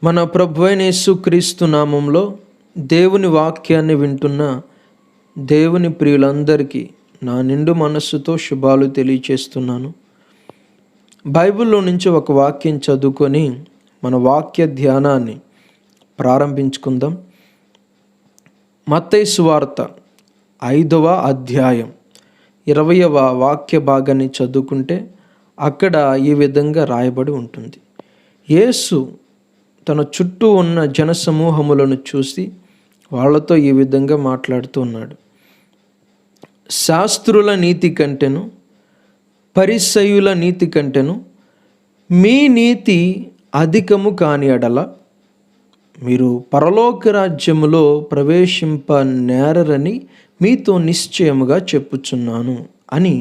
మన ప్రభువైన యేసుక్రీస్తు నామంలో దేవుని వాక్యాన్ని వింటున్న దేవుని ప్రియులందరికీ నా నిండు మనస్సుతో శుభాలు తెలియచేస్తున్నాను. బైబిల్లో నుంచి ఒక వాక్యం చదువుకొని మన వాక్య ధ్యానాన్ని ప్రారంభించుకుందాం. మత్తయి సువార్త 5వ అధ్యాయం 20వ వాక్య భాగాన్ని చదువుకుంటే అక్కడ ఈ విధంగా రాయబడి ఉంటుంది. యేసు తన చుట్టూ ఉన్న జనసమూహములను చూసి వాళ్ళతో ఈ విధంగా మాట్లాడుతూ ఉన్నాడు. శాస్త్రుల నీతి కంటెను పరిసయ్యుల నీతి కంటెను మీ నీతి అధికము కాని ఎడల మీరు పరలోక రాజ్యములో ప్రవేశింప నేరరని మీతో నిశ్చయముగా చెప్పుచున్నాను అని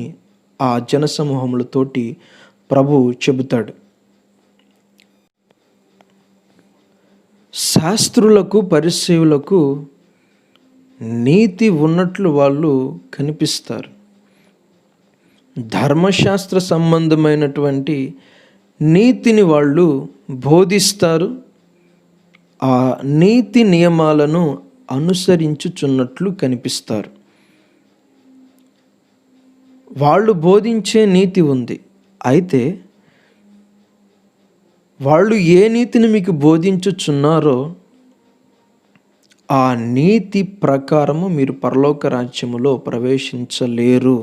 ఆ జనసమూహములతోటి ప్రభు చెబుతాడు. శాస్త్రులకు పరిసయ్యులకు నీతి ఉన్నట్లు వాళ్ళు కనిపిస్తారు. ధర్మశాస్త్ర సంబంధమైనటువంటి నీతిని వాళ్ళు బోధిస్తారు. ఆ నీతి నియమాలను అనుసరించుచున్నట్లు కనిపిస్తారు. వాళ్ళు బోధించే నీతి ఉంది. అయితే వాళ్ళు ఏ నీతిని మీకు బోధించుచున్నారో ఆ నీతి ప్రకారము మీరు పరలోక రాజ్యములో ప్రవేశించలేరు.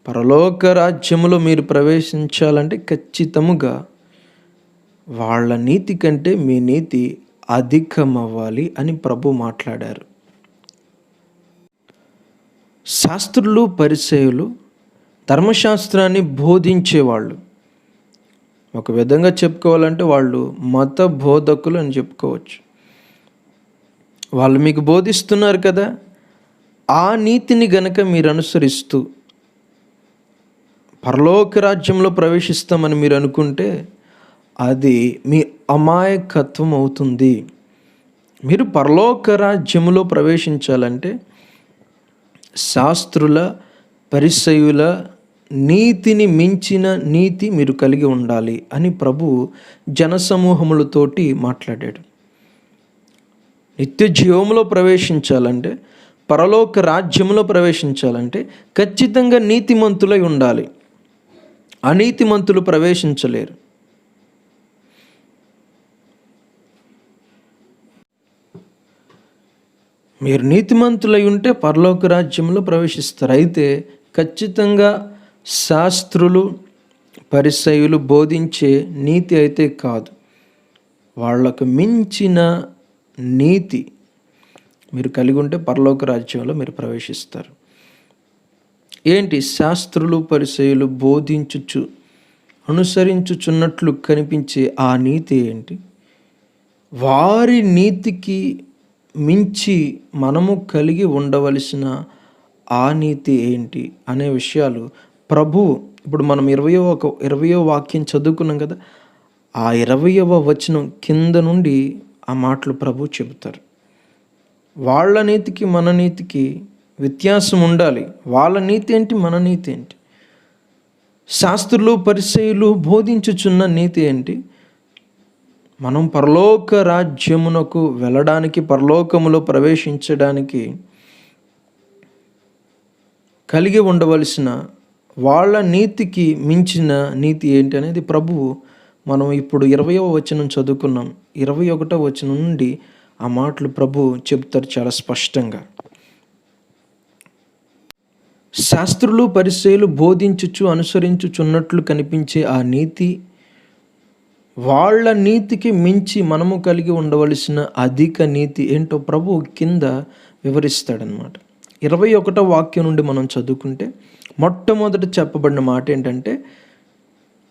పరలోక రాజ్యములో మీరు ప్రవేశించాలంటే ఖచ్చితముగా వాళ్ళ నీతి కంటే మీ నీతి అధికమవ్వాలి అని ప్రభు మాట్లాడారు. శాస్త్రులు పరిసయ్యులు ధర్మశాస్త్రాన్ని బోధించేవాళ్ళు. ఒక విధంగా చెప్పుకోవాలంటే వాళ్ళు మత బోధకులు అని చెప్పుకోవచ్చు. వాళ్ళు మీకు బోధిస్తున్నారు కదా, ఆ నీతిని గనక మీరు అనుసరిస్తూ పరలోక రాజ్యంలో ప్రవేశిస్తామని మీరు అనుకుంటే అది మీ అమాయకత్వం అవుతుంది. మీరు పరలోక రాజ్యములో ప్రవేశించాలంటే శాస్త్రుల పరిసయ్యుల నీతిని మించిన నీతి మీరు కలిగి ఉండాలి అని ప్రభు జనసమూహములతోటి మాట్లాడాడు. నిత్య జీవములో ప్రవేశించాలంటే పరలోక రాజ్యములో ప్రవేశించాలంటే ఖచ్చితంగా నీతిమంతులై ఉండాలి. అనీతిమంతులు ప్రవేశించలేరు. మీరు నీతిమంతులై ఉంటే పరలోక రాజ్యంలో ప్రవేశిస్తారు. అయితే ఖచ్చితంగా శాస్త్రులు పరిసయ్యులు బోధించే నీతి అయితే కాదు, వాళ్ళకు మించిన నీతి మీరు కలిగి ఉంటే పరలోక రాజ్యంలో మీరు ప్రవేశిస్తారు. ఏంటి? శాస్త్రులు పరిసయ్యులు బోధించుచు అనుసరించుచున్నట్లు కనిపించే ఆ నీతి ఏంటి? వారి నీతికి మించి మనము కలిగి ఉండవలసిన ఆ నీతి ఏంటి అనే విషయాలు ప్రభు ఇప్పుడు మనం 20వ వాక్యం చదువుకున్నాం కదా, ఆ 20వ వచనం కింద నుండి ఆ మాటలు ప్రభు చెబుతారు. వాళ్ళ నీతికి మన నీతికి వ్యత్యాసం ఉండాలి. వాళ్ళ నీతి ఏంటి, మన నీతి ఏంటి? శాస్త్రులు పరిసయ్యులు బోధించుచున్న నీతి ఏంటి? మనం పరలోక రాజ్యమునకు వెళ్ళడానికి, పరలోకములో ప్రవేశించడానికి కలిగి ఉండవలసిన వాళ్ళ నీతికి మించిన నీతి ఏంటి అనేది ప్రభువు మనం ఇప్పుడు 20వ వచనం చదువుకున్నాం. 21వ వచనం నుండి ఆ మాటలు ప్రభు చెప్తారు చాలా స్పష్టంగా. శాస్త్రులు పరిసయ్యులు బోధించుచు అనుసరించుచున్నట్లు కనిపించే ఆ నీతి వాళ్ళ నీతికి మించి మనము కలిగి ఉండవలసిన అధిక నీతి ఏంటో ప్రభు కింద వివరిస్తాడనమాట. 21వ వాక్యం నుండి మనం చదువుకుంటే మొట్టమొదట చెప్పబడిన మాట ఏంటంటే,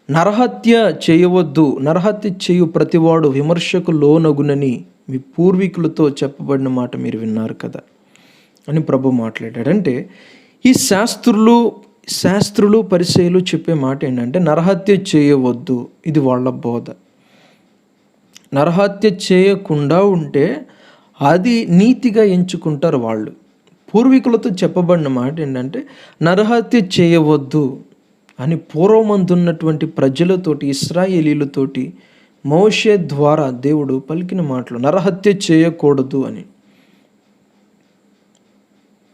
నరహత్య చేయవద్దు, నరహత్య చేయు ప్రతివాడు విమర్శకు లోనగునని మీ పూర్వీకులతో చెప్పబడిన మాట మీరు విన్నారు కదా అని ప్రభు మాట్లాడాడు. అంటే ఈ శాస్త్రులు పరిసయ్యులు చెప్పే మాట ఏంటంటే నరహత్య చేయవద్దు, ఇది వాళ్ళ బోధ. నరహత్య చేయకుండా ఉంటే అది నీతిగా ఎంచుకుంటారు వాళ్ళు. పూర్వీకులతో చెప్పబడిన మాట ఏంటంటే నరహత్య చేయవద్దు అని పూర్వమందున్నటువంటి ప్రజలతోటి, ఇశ్రాయేలీలతోటి మోషే ద్వారా దేవుడు పలికిన మాటలు, నరహత్య చేయకూడదు అని.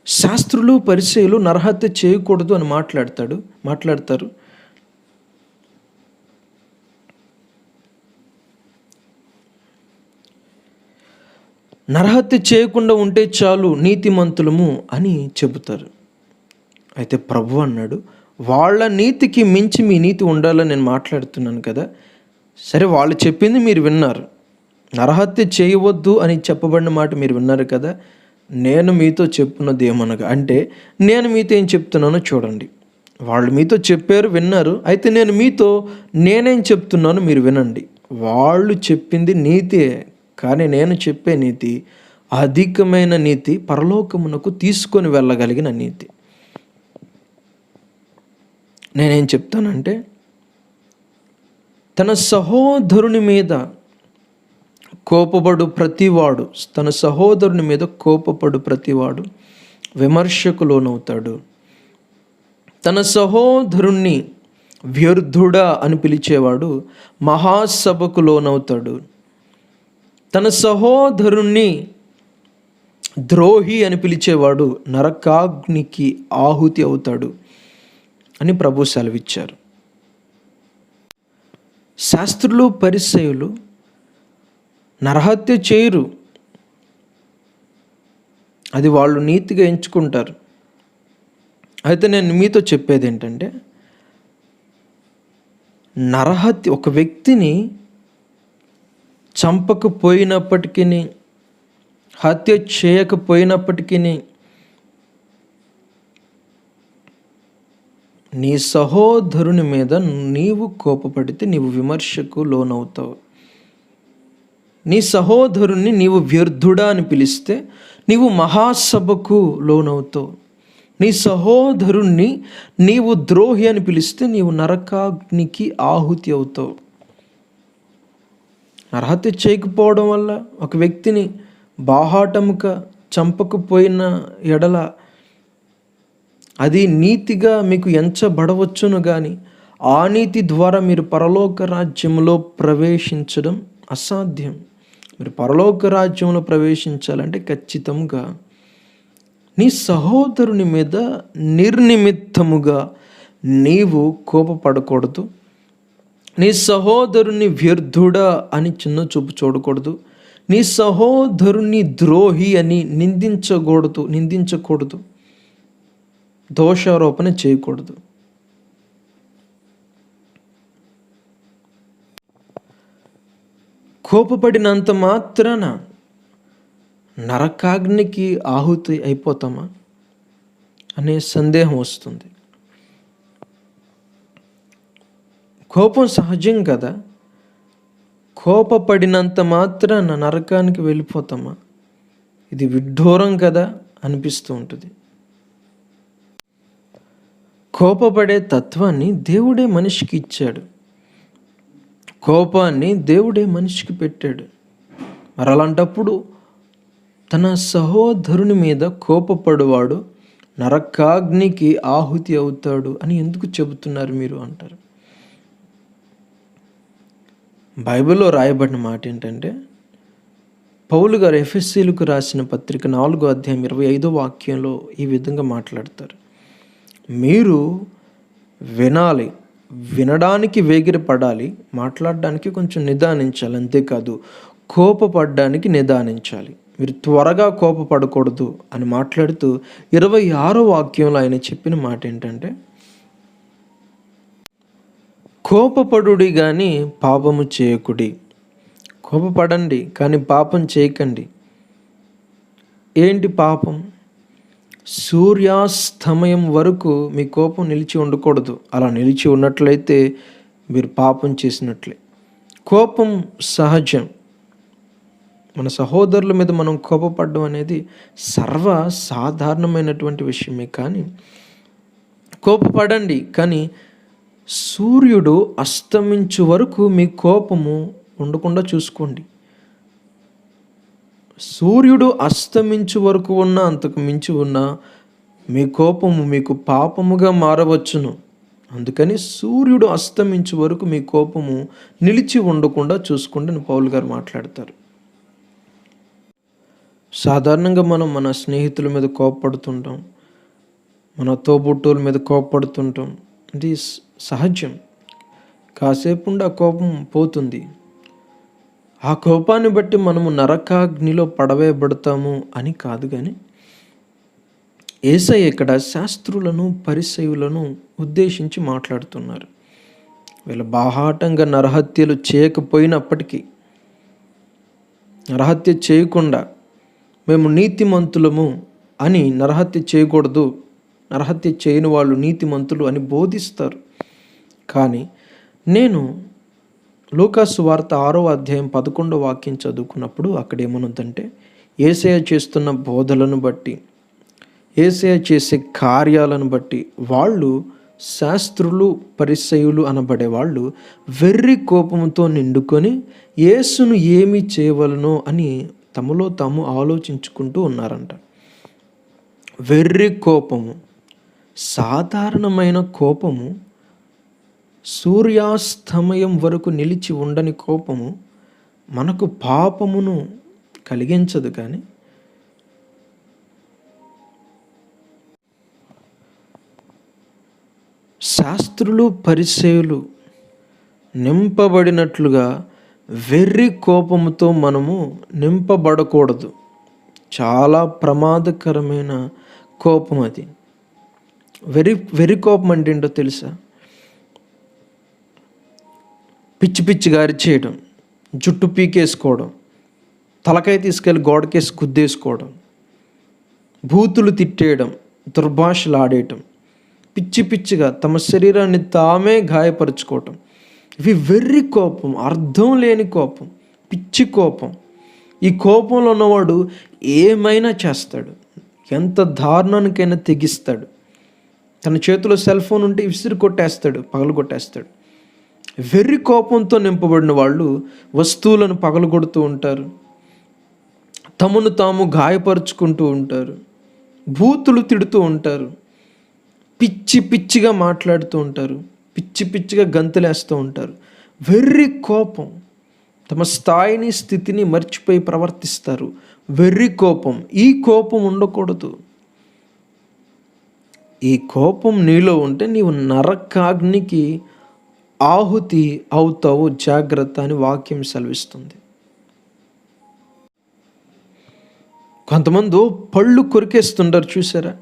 శాస్త్రులు పరిసయ్యులు నరహత్య చేయకూడదు అని మాట్లాడతారు. నరహత్య చేయకుండా ఉంటే చాలు నీతిమంతులము అని చెబుతారు. అయితే ప్రభు అన్నాడు, వాళ్ళ నీతికి మించి మీ నీతి ఉండాలని నేను మాట్లాడుతున్నాను కదా. సరే, వాళ్ళు చెప్పింది మీరు విన్నారు, నరహత్య చేయవద్దు అని చెప్పబడిన మాట మీరు విన్నారు కదా. నేను మీతో చెప్పున్నది ఏమనగా, అంటే నేను మీతో ఏం చెప్తున్నానో చూడండి. వాళ్ళు మీతో చెప్పారు, విన్నారు. అయితే నేనేం చెప్తున్నానో మీరు వినండి. వాళ్ళు చెప్పింది నీతే, కానీ నేను చెప్పే నీతి అధికమైన నీతి, పరలోకమునకు తీసుకొని వెళ్ళగలిగిన నీతి. నేనేం చెప్తానంటే, తన సహోదరుని మీద కోపపడు ప్రతివాడు విమర్శకు లోనవుతాడు. తన సహోదరుణ్ణి వ్యర్థుడా అని పిలిచేవాడు మహాసభకు లోనవుతాడు. తన సహోదరుణ్ణి ద్రోహి అని పిలిచేవాడు నరకాగ్నికి ఆహుతి అవుతాడు అని ప్రభు సెలవిచ్చారు. శాస్త్రులు పరిసయ్యులు నరహత్య చేయరు, అది వాళ్ళు నీతిగా ఎంచుకుంటారు. అయితే నేను మీతో చెప్పేది ఏంటంటే, నరహత్య, ఒక వ్యక్తిని చంపకపోయినప్పటికీ, హత్య చేయకపోయినప్పటికీ, నీ సహోదరుని మీద నీవు కోపపడితే నీవు విమర్శకు లోనవుతావు. నీ సహోదరుణ్ణి నీవు వ్యర్థుడా అని పిలిస్తే నీవు మహాసభకు లోనవుతావు. నీ సహోదరుణ్ణి నీవు ద్రోహి అని పిలిస్తే నీవు నరకాగ్నికి ఆహుతి అవుతావు. నరహత్య చేయకపోవడం వల్ల, ఒక వ్యక్తిని బాహాటముగా చంపకపోయిన ఎడల అది నీతిగా మీకు ఎంచబడవచ్చును, కానీ ఆ నీతి ద్వారా మీరు పరలోక రాజ్యంలో ప్రవేశించడం అసాధ్యం. మీరు పరలోక రాజ్యంలో ప్రవేశించాలంటే ఖచ్చితంగా నీ సహోదరుని మీద నిర్నిమిత్తముగా నీవు కోపపడకూడదు. నీ సహోదరుని వ్యర్థుడా అని చిన్న చూపు చూడకూడదు. నీ సహోదరుని ద్రోహి అని నిందించకూడదు. దోషారోపణ చేయకూడదు. కోపపడినంత మాత్రాన నరకాగ్నికి ఆహుతి అయిపోతామా అనే సందేహం వస్తుంది. కోపం సహజం కదా. కోపపడినంత మాత్రాన నరకానికి వెళ్ళిపోతామా? ఇది విడ్డూరం కదా అనిపిస్తూ ఉంటుంది. కోపపడే తత్వాన్ని దేవుడే మనిషికి ఇచ్చాడు. కోపాన్ని దేవుడే మనిషికి పెట్టాడు. మరి అలాంటప్పుడు తన సహోదరుని మీద కోపపడువాడు నరకాగ్నికి ఆహుతి అవుతాడు అని ఎందుకు చెబుతున్నారు మీరు అంటారు. బైబిల్లో రాయబడిన మాట ఏంటంటే, పౌలు గారు ఎఫెసీయులకు రాసిన పత్రిక 4వ అధ్యాయం 25వ వాక్యంలో ఈ విధంగా మాట్లాడతారు. మీరు వినాలి, వినడానికి వేగిరపడాలి, మాట్లాడడానికి కొంచెం నిదానించాలి, అంతేకాదు కోపపడడానికి నిదానించాలి. మీరు త్వరగా కోపపడకూడదు అని మాట్లాడుతూ 26వ వాక్యంలో ఆయన చెప్పిన మాట ఏంటంటే, కోపపడుడి కానీ పాపము చేయకుడి. కోపపడండి కానీ పాపం చేయకండి. ఏంటి పాపం? సూర్యాస్తమయం వరకు మీ కోపం నిలిచి ఉండకూడదు. అలా నిలిచి ఉన్నట్లయితే మీరు పాపం చేసినట్లే. కోపం సహజం. మన సహోదరుల మీద మనం కోపపడడం అనేది సర్వసాధారణమైనటువంటి విషయమే. కానీ కోపపడండి, కానీ సూర్యుడు అస్తమించు వరకు మీ కోపము ఉండకుండా చూసుకోండి. సూర్యుడు అస్తమించు వరకు ఉన్నా, అంతకు మించి ఉన్నా మీ కోపము మీకు పాపముగా మారవచ్చును. అందుకని సూర్యుడు అస్తమించే వరకు మీ కోపము నిలిచి ఉండకుండా చూసుకోండి అని పౌలు గారు మాట్లాడతారు. సాధారణంగా మనం మన స్నేహితుల మీద కోపపడుతుంటాం, మన తోబుట్టువుల మీద కోపపడుతుంటాం. ఇది సహజం. కాసేపు ఉండి ఆ కోపం పోతుంది. ఆ కోపాన్ని బట్టి మనము నరకాగ్నిలో పడవేయబడతాము అని కాదు. కానీ యేసయ్య ఇక్కడ శాస్త్రులను పరిసయ్యులను ఉద్దేశించి మాట్లాడుతున్నారు. వీళ్ళు బాహాటంగా నరహత్యలు చేయకపోయినప్పటికీ, నరహత్య చేయకుండా మేము నీతిమంతులము అని, నరహత్య చేయకూడదు, నరహత్య చేయని వాళ్ళు నీతిమంతులు అని బోధిస్తారు. కానీ నేను లూకాసు వార్త 6వ అధ్యాయం 11వ వాక్యం చదువుకున్నప్పుడు అక్కడ ఏమనుందంటే, యేసయ్య చేస్తున్న బోధలను బట్టి, యేసయ్య చేసే కార్యాలను బట్టి వాళ్ళు, శాస్త్రులు పరిసయ్యులు అనబడే వాళ్ళు వెర్రి కోపంతో నిండుకొని యేసును ఏమి చేయవలనో అని తమలో తాము ఆలోచించుకుంటూ ఉన్నారంట. వెర్రి కోపము, సాధారణమైన కోపము, సూర్యాస్తమయం వరకు నిలిచి ఉండని కోపము మనకు పాపమును కలిగించదు. కానీ శాస్త్రులు పరిసయ్యులు నింపబడినట్లుగా వెర్రి కోపముతో మనము నింపబడకూడదు. చాలా ప్రమాదకరమైన కోపం అది. వెర్రి కోపం అంటే ఏంటో తెలుసా? పిచ్చి పిచ్చిగా అరిచేయడం, జుట్టు పీకేసుకోవడం, తలకాయ తీసుకెళ్ళి గోడకేసి గుద్దేసుకోవడం, బూతులు తిట్టేయడం, దుర్భాషలు ఆడేయటం, పిచ్చి పిచ్చిగా తమ శరీరాన్ని తామే గాయపరుచుకోవటం. ఇవి వెర్రి కోపం, అర్థం లేని కోపం, పిచ్చి కోపం. ఈ కోపంలో ఉన్నవాడు ఏమైనా చేస్తాడు, ఎంత దారుణానికైనా తెగిస్తాడు. తన చేతిలో సెల్ ఫోన్ ఉంటే విసిరి కొట్టేస్తాడు, పగలు కొట్టేస్తాడు. వెర్రి కోపంతో నింపబడిన వాళ్ళు వస్తువులను పగలగొడుతూ ఉంటారు, తమను తాము గాయపరుచుకుంటూ ఉంటారు, బూతులు తిడుతూ ఉంటారు, పిచ్చి పిచ్చిగా మాట్లాడుతూ ఉంటారు, పిచ్చి పిచ్చిగా గంతులేస్తూ ఉంటారు. వెర్రి కోపం, తమ స్థాయిని స్థితిని మర్చిపోయి ప్రవర్తిస్తారు. వెర్రి కోపం. ఈ కోపం ఉండకూడదు. ఈ కోపం నీలో ఉంటే నీవు నరకాగ్నికి ఆహుతి అవుతావు, జాగ్రత్త అని వాక్యం సెలవిస్తుంది. కొంతమంది పళ్ళు కొరికేస్తుంటారు, చూసారా?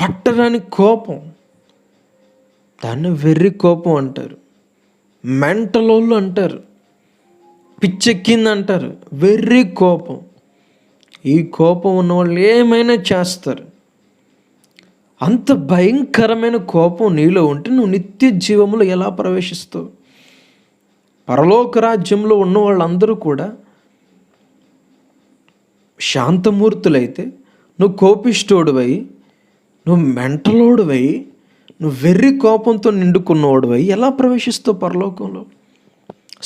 పట్టరాని కోపం, దాన్ని వెర్రి కోపం అంటారు, మెంటలోళ్ళు అంటారు, పిచ్చెక్కింది అంటారు. వెర్రి కోపం. ఈ కోపం ఉన్నవాళ్ళు ఏమైనా చేస్తారు. అంత భయంకరమైన కోపం నీలో ఉంటే నువ్వు నిత్య జీవములో ఎలా ప్రవేశిస్తావు? పరలోక రాజ్యంలో ఉన్న వాళ్ళందరూ కూడా శాంతమూర్తులైతే నువ్వు కోపిష్టోడువై, నువ్వు మెంటలోడువై, నువ్వు వెర్రి కోపంతో నిండుకున్నవాడువై ఎలా ప్రవేశిస్తావు పరలోకంలో?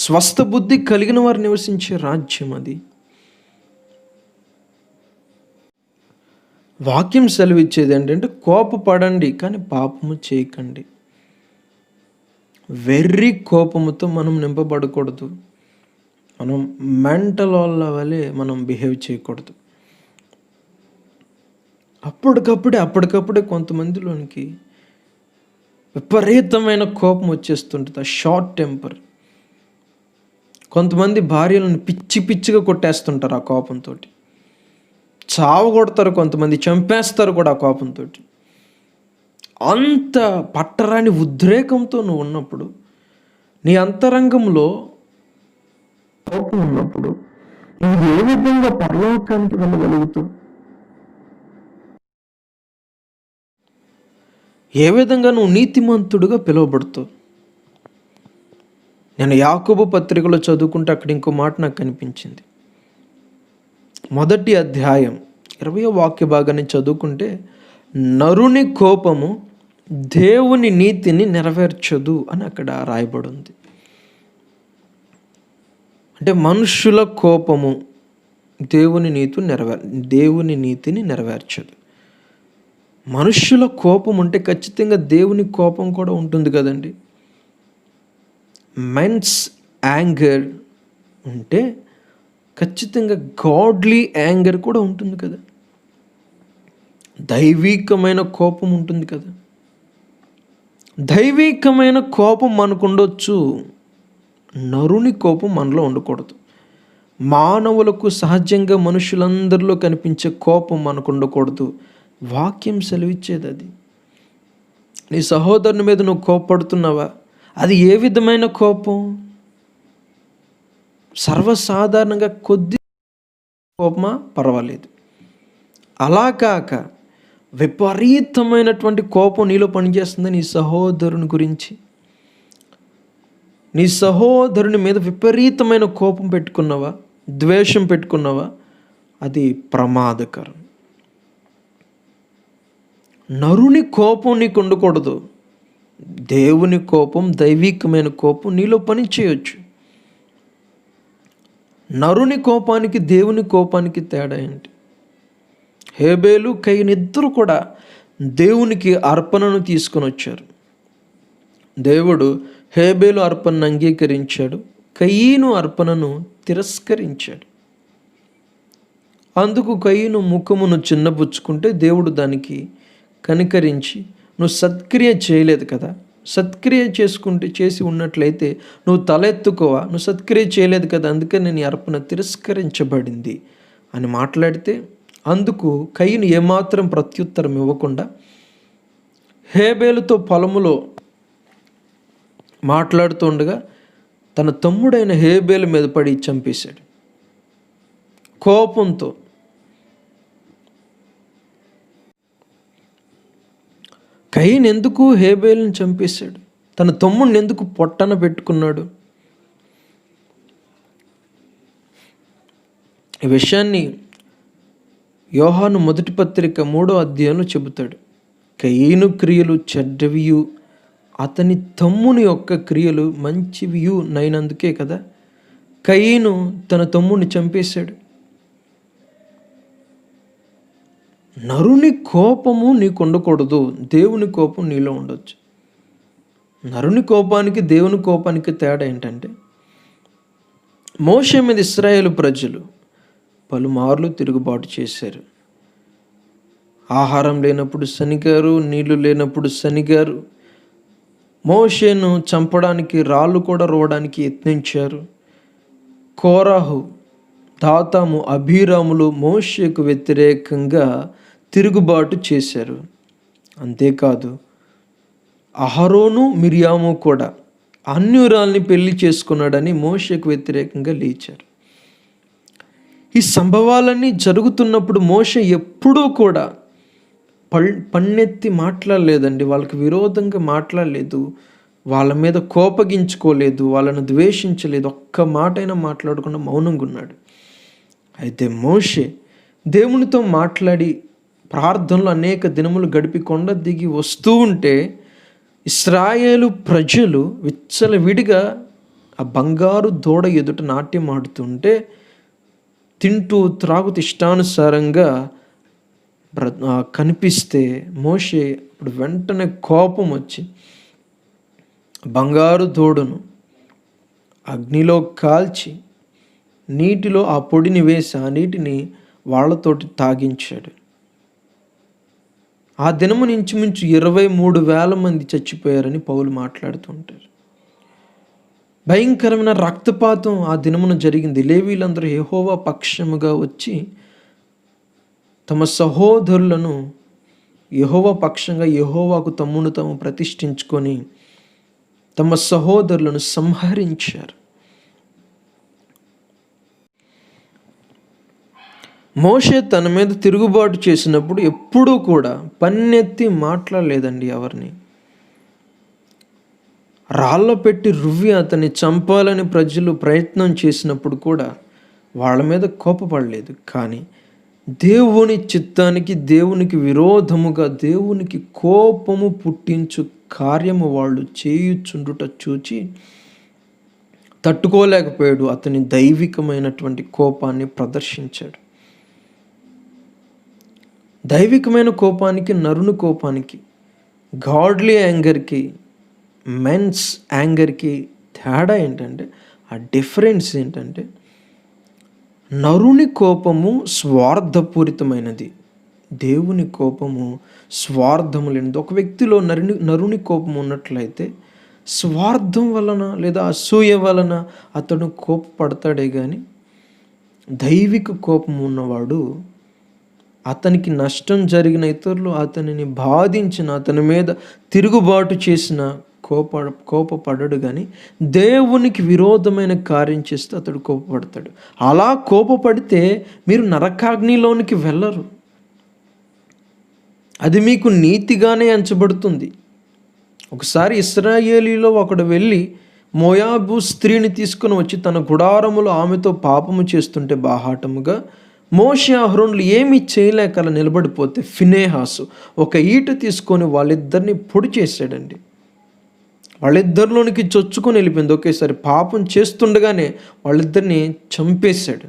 స్వస్థ బుద్ధి కలిగిన వారు నివసించే రాజ్యం అది. వాక్యం సెలవిచ్చేది ఏంటంటే, కోపపడండి కానీ పాపము చేయకండి. వెర్రి కోపముతో మనం నింపబడకూడదు. మనం మెంటల్ వాళ్ళ వలె మనం బిహేవ్ చేయకూడదు. అప్పటికప్పుడే కొంతమందిలోనికి విపరీతమైన కోపం వచ్చేస్తుంటుంది, ఆ షార్ట్ టెంపర్. కొంతమంది భార్యలను పిచ్చి పిచ్చిగా కొట్టేస్తుంటారు ఆ కోపంతో, చావగొడతారు, కొంతమంది చంపేస్తారు కూడా ఆ కోపంతో. అంత పట్టరాని ఉద్రేకంతో నువ్వు ఉన్నప్పుడు, నీ అంతరంగంలో కోపం ఉన్నప్పుడు నువ్వు ఏ విధంగా పరలోకానికి వెళ్ళగలుగుతావు? ఏ విధంగా నువ్వు నీతిమంతుడుగా పిలువబడుతావు? నేను యాకోబు పత్రికలో చదువుకుంటే అక్కడ ఇంకో మాట నాకు కనిపించింది. 1వ అధ్యాయం 20వ వాక్య భాగాన్ని చదువుకుంటే, నరుని కోపము దేవుని నీతిని నెరవేర్చదు అని అక్కడ రాయబడి ఉంది. అంటే మనుషుల కోపము దేవుని నీతిని నెరవేర్చదు. మనుష్యుల కోపం ఉంటే ఖచ్చితంగా దేవుని కోపం కూడా ఉంటుంది కదండి. మెన్స్ యాంగర్ ఉంటే ఖచ్చితంగా గాడ్లీ యాంగర్ కూడా ఉంటుంది కదా. దైవికమైన కోపం ఉంటుంది కదా. దైవికమైన కోపం మనకు ఉండొచ్చు, నరుని కోపం మనలో ఉండకూడదు. మానవులకు సహజంగా మనుషులందరిలో కనిపించే కోపం మనకు ఉండకూడదు. వాక్యం సెలవిచ్చేది అది. నీ సహోదరుని మీద నువ్వు కోపడుతున్నావా? అది ఏ విధమైన కోపం? సర్వసాధారణంగా కొద్ది కోపమా? పర్వాలేదు. అలా కాక విపరీతమైనటువంటి కోపం నీలో పనిచేస్తుంది నీ సహోదరుని గురించి. నీ సహోదరుని మీద విపరీతమైన కోపం పెట్టుకున్నావా, ద్వేషం పెట్టుకున్నావా? అది ప్రమాదకరం. నరుని కోపం నీకు ఉండకూడదు. దేవుని కోపం, దైవికమైన కోపం నీలో పని చేయొచ్చు. నరుని కోపానికి దేవుని కోపానికి తేడా ఏంటి? హేబేలు కయీను ఇద్దరు కూడా దేవునికి అర్పణను తీసుకొని వచ్చారు. దేవుడు హేబేలు అర్పణను అంగీకరించాడు, కయీను అర్పణను తిరస్కరించాడు. అందుకు కయీను ముఖమును చిన్నబుచ్చుకుంటే దేవుడు దానికి కనికరించి, నువ్వు సత్క్రియ చేయలేదు కదా, సత్క్రియ చేసి ఉన్నట్లయితే నువ్వు తలెత్తుకోవా, నువ్వు సత్క్రియ చేయలేదు కదా, అందుకే నేను ఈ అర్పణ తిరస్కరించబడింది అని మాట్లాడితే, అందుకు కయీను ఏమాత్రం ప్రత్యుత్తరం ఇవ్వకుండా హేబేలుతో పొలములో మాట్లాడుతుండగా తన తమ్ముడైన హేబేలు మీద పడి చంపేశాడు కోపంతో. కయీను ఎందుకు హేబేలుని చంపేశాడు? తన తమ్ముడిని ఎందుకు పొట్టన పెట్టుకున్నాడు? ఈ విషయాన్ని యోహాను మొదటి పత్రిక 3వ అధ్యాయంలో చెబుతాడు. కయీను క్రియలు చెడ్డవియు, అతని తమ్ముని యొక్క క్రియలు మంచివియు నైనందుకే కదా కయీను తన తమ్ముడిని చంపేశాడు. నరుని కోపము నీకు ఉండకూడదు, దేవుని కోపం నీలో ఉండొచ్చు. నరుని కోపానికి దేవుని కోపానికి తేడా ఏంటంటే, మోషే మీద ఇశ్రాయేలు ప్రజలు పలుమార్లు తిరుగుబాటు చేశారు. ఆహారం లేనప్పుడు శనిగారు, నీళ్లు లేనప్పుడు శనిగారు. మోషేను చంపడానికి రాళ్ళు కూడా రోవడానికి యత్నించారు. కోరాహు, దాతాము, అభిరాములు మోషేకు వ్యతిరేకంగా తిరుగుబాటు చేశారు. అంతేకాదు అహరోను, మిరియాము కూడా అన్యురాల్ని పెళ్లి చేసుకున్నాడని మోషేకు వ్యతిరేకంగా లేచారు. ఈ సంభవాలన్నీ జరుగుతున్నప్పుడు మోషే ఎప్పుడూ కూడా పన్నెత్తి మాట్లాడలేదండి. వాళ్ళకి విరోధంగా మాట్లాడలేదు, వాళ్ళ మీద కోపగించుకోలేదు, వాళ్ళను ద్వేషించలేదు, ఒక్క మాటైనా మాట్లాడకుండా మౌనంగా ఉన్నాడు. అయితే మోషే దేవునితో మాట్లాడి ప్రార్థనలు అనేక దినములు గడిపి కొండ దిగి వస్తూ ఉంటే ఇశ్రాయేలు ప్రజలు విచ్చలవిడిగా ఆ బంగారు దూడ ఎదుట నాట్యం ఆడుతుంటే, తింటూ త్రాగుతూ ఇష్టానుసారంగా కనిపిస్తే మోషే ఇప్పుడు వెంటనే కోపం వచ్చి బంగారు దూడను అగ్నిలో కాల్చి నీటిలో ఆ పొడిని వేసి ఆ నీటిని వాళ్ళతోటి తాగించాడు. ఆ దినము ఇంచుమించు 23,000 మంది చచ్చిపోయారని పౌలు మాట్లాడుతుంటారు. భయంకరమైన రక్తపాతం ఆ దినమున జరిగింది. లేవీలందరూ యెహోవా పక్షముగా వచ్చి తమ సహోదరులను యెహోవా పక్షంగా యెహోవాకు తమ్మును తాము ప్రతిష్ఠించుకొని తమ సహోదరులను సంహరించారు. మోషే తన మీద తిరుగుబాటు చేసినప్పుడు ఎప్పుడూ కూడా పన్నెత్తి మాట్లాడలేదండి ఎవరిని. రాళ్ళ పెట్టి రువ్వి అతన్ని చంపాలని ప్రజలు ప్రయత్నం చేసినప్పుడు కూడా వాళ్ళ మీద కోపపడలేదు. కానీ దేవుని చిత్తానికి, దేవునికి విరోధముగా దేవునికి కోపము పుట్టించు కార్యము వాళ్ళు చేయుచుండుట చూచి తట్టుకోలేకపోయాడు. అతని దైవికమైనటువంటి కోపాన్ని ప్రదర్శించాడు. దైవికమైన కోపానికి, నరుని కోపానికి, గాడ్లీ యాంగర్కి, మెన్స్ యాంగర్కి తేడా ఏంటంటే, ఆ డిఫరెన్స్ ఏంటంటే, నరుని కోపము స్వార్థపూరితమైనది, దేవుని కోపము స్వార్థము లేనిది. ఒక వ్యక్తిలో నరుని కోపం ఉన్నట్లయితే స్వార్థం వలన లేదా అసూయ వలన అతడు కోపపడతాడే కానీ, దైవిక కోపం ఉన్నవాడు అతనికి నష్టం జరిగిన, ఇతరులు అతనిని బాధించిన, అతని మీద తిరుగుబాటు చేసిన కోపపడడు కానీ, దేవునికి విరోధమైన కార్యం చేస్తే అతడు కోపపడతాడు. అలా కోపపడితే మీరు నరకాగ్నిలోనికి వెళ్ళరు, అది మీకు నీతిగానే ఎంచబడుతుంది. ఒకసారి ఇశ్రాయేలీలో ఒకడు వెళ్ళి మోయాబు స్త్రీని తీసుకుని వచ్చి తన గుడారములో ఆమెతో పాపము చేస్తుంటే బాహాటముగా మోషే అహరోనులు ఏమీ చేయలేక అలా నిలబడిపోతే ఫినేహాసు ఒక ఈట తీసుకొని వాళ్ళిద్దరిని పొడి చేశాడండి. వాళ్ళిద్దరిలోనికి చొచ్చుకొని వెళ్ళిపోయింది. ఒకేసారి పాపం చేస్తుండగానే వాళ్ళిద్దరిని చంపేశాడు.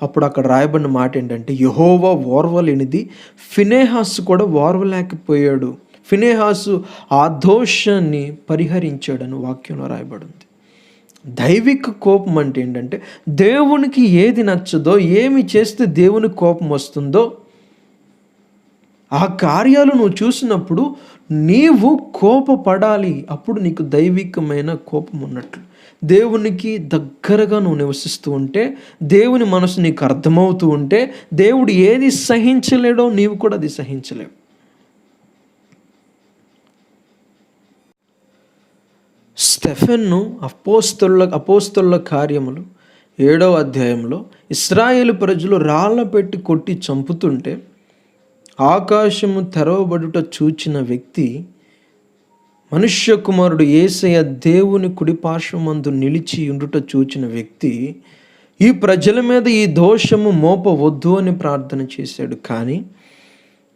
అప్పుడు అక్కడ రాయబడిన మాట ఏంటంటే, యెహోవా ఓర్వలేనిది ఫినేహాసు కూడా ఓర్వలేకపోయాడు, ఫినేహాసు ఆ దోషాన్ని పరిహరించాడని వాక్యంలో రాయబడింది. దైవిక కోపం అంటే ఏంటంటే, దేవునికి ఏది నచ్చదో, ఏమి చేస్తే దేవునికి కోపం వస్తుందో ఆ కార్యాలు నువ్వు చూసినప్పుడు నీవు కోపపడాలి. అప్పుడు నీకు దైవికమైన కోపం ఉన్నట్లు. దేవునికి దగ్గరగా నువ్వు నివసిస్తూ ఉంటే, దేవుని మనసు నీకు అర్థమవుతూ ఉంటే, దేవుడు ఏది సహించలేడో నీవు కూడా అది సహించలేవు. స్టెఫెన్ను అపోస్తలుల కార్యములు 7వ అధ్యాయంలో ఇశ్రాయేలు ప్రజలు రాళ్ళ పెట్టి కొట్టి చంపుతుంటే ఆకాశము తెరవబడుట చూచిన వ్యక్తి, మనుష్య కుమారుడు యేసయ్య దేవుని కుడిపార్శ్వమందు నిలిచి ఉండుట చూచిన వ్యక్తి, ఈ ప్రజల మీద ఈ దోషము మోపవద్దు అని ప్రార్థన చేశాడు. కానీ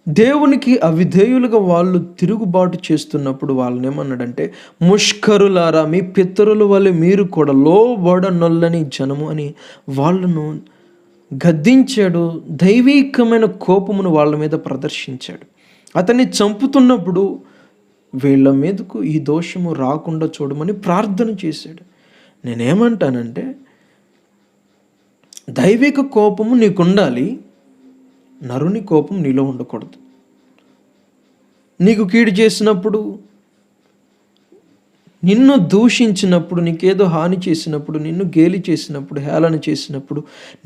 దేవునికి అవిధేయులుగా వాళ్ళు తిరుగుబాటు చేస్తున్నప్పుడు వాళ్ళని ఏమన్నాడంటే, ముష్కరులారా, మీ పితరుల వల్ల మీరు కూడా లోబడనొల్లని జనము అని వాళ్ళను గద్దించాడు. దైవికమైన కోపమును వాళ్ళ మీద ప్రదర్శించాడు. అతన్ని చంపుతున్నప్పుడు వీళ్ళ మీదకు ఈ దోషము రాకుండా చూడమని ప్రార్థన చేశాడు. నేనేమంటానంటే, దైవిక కోపము నీకుండాలి, నరుని కోపం నీలో ఉండకూడదు. నీకు కీడు చేసినప్పుడు, నిన్ను దూషించినప్పుడు, నీకేదో హాని చేసినప్పుడు, నిన్ను గేలి చేసినప్పుడు, హేళన చేసినప్పుడు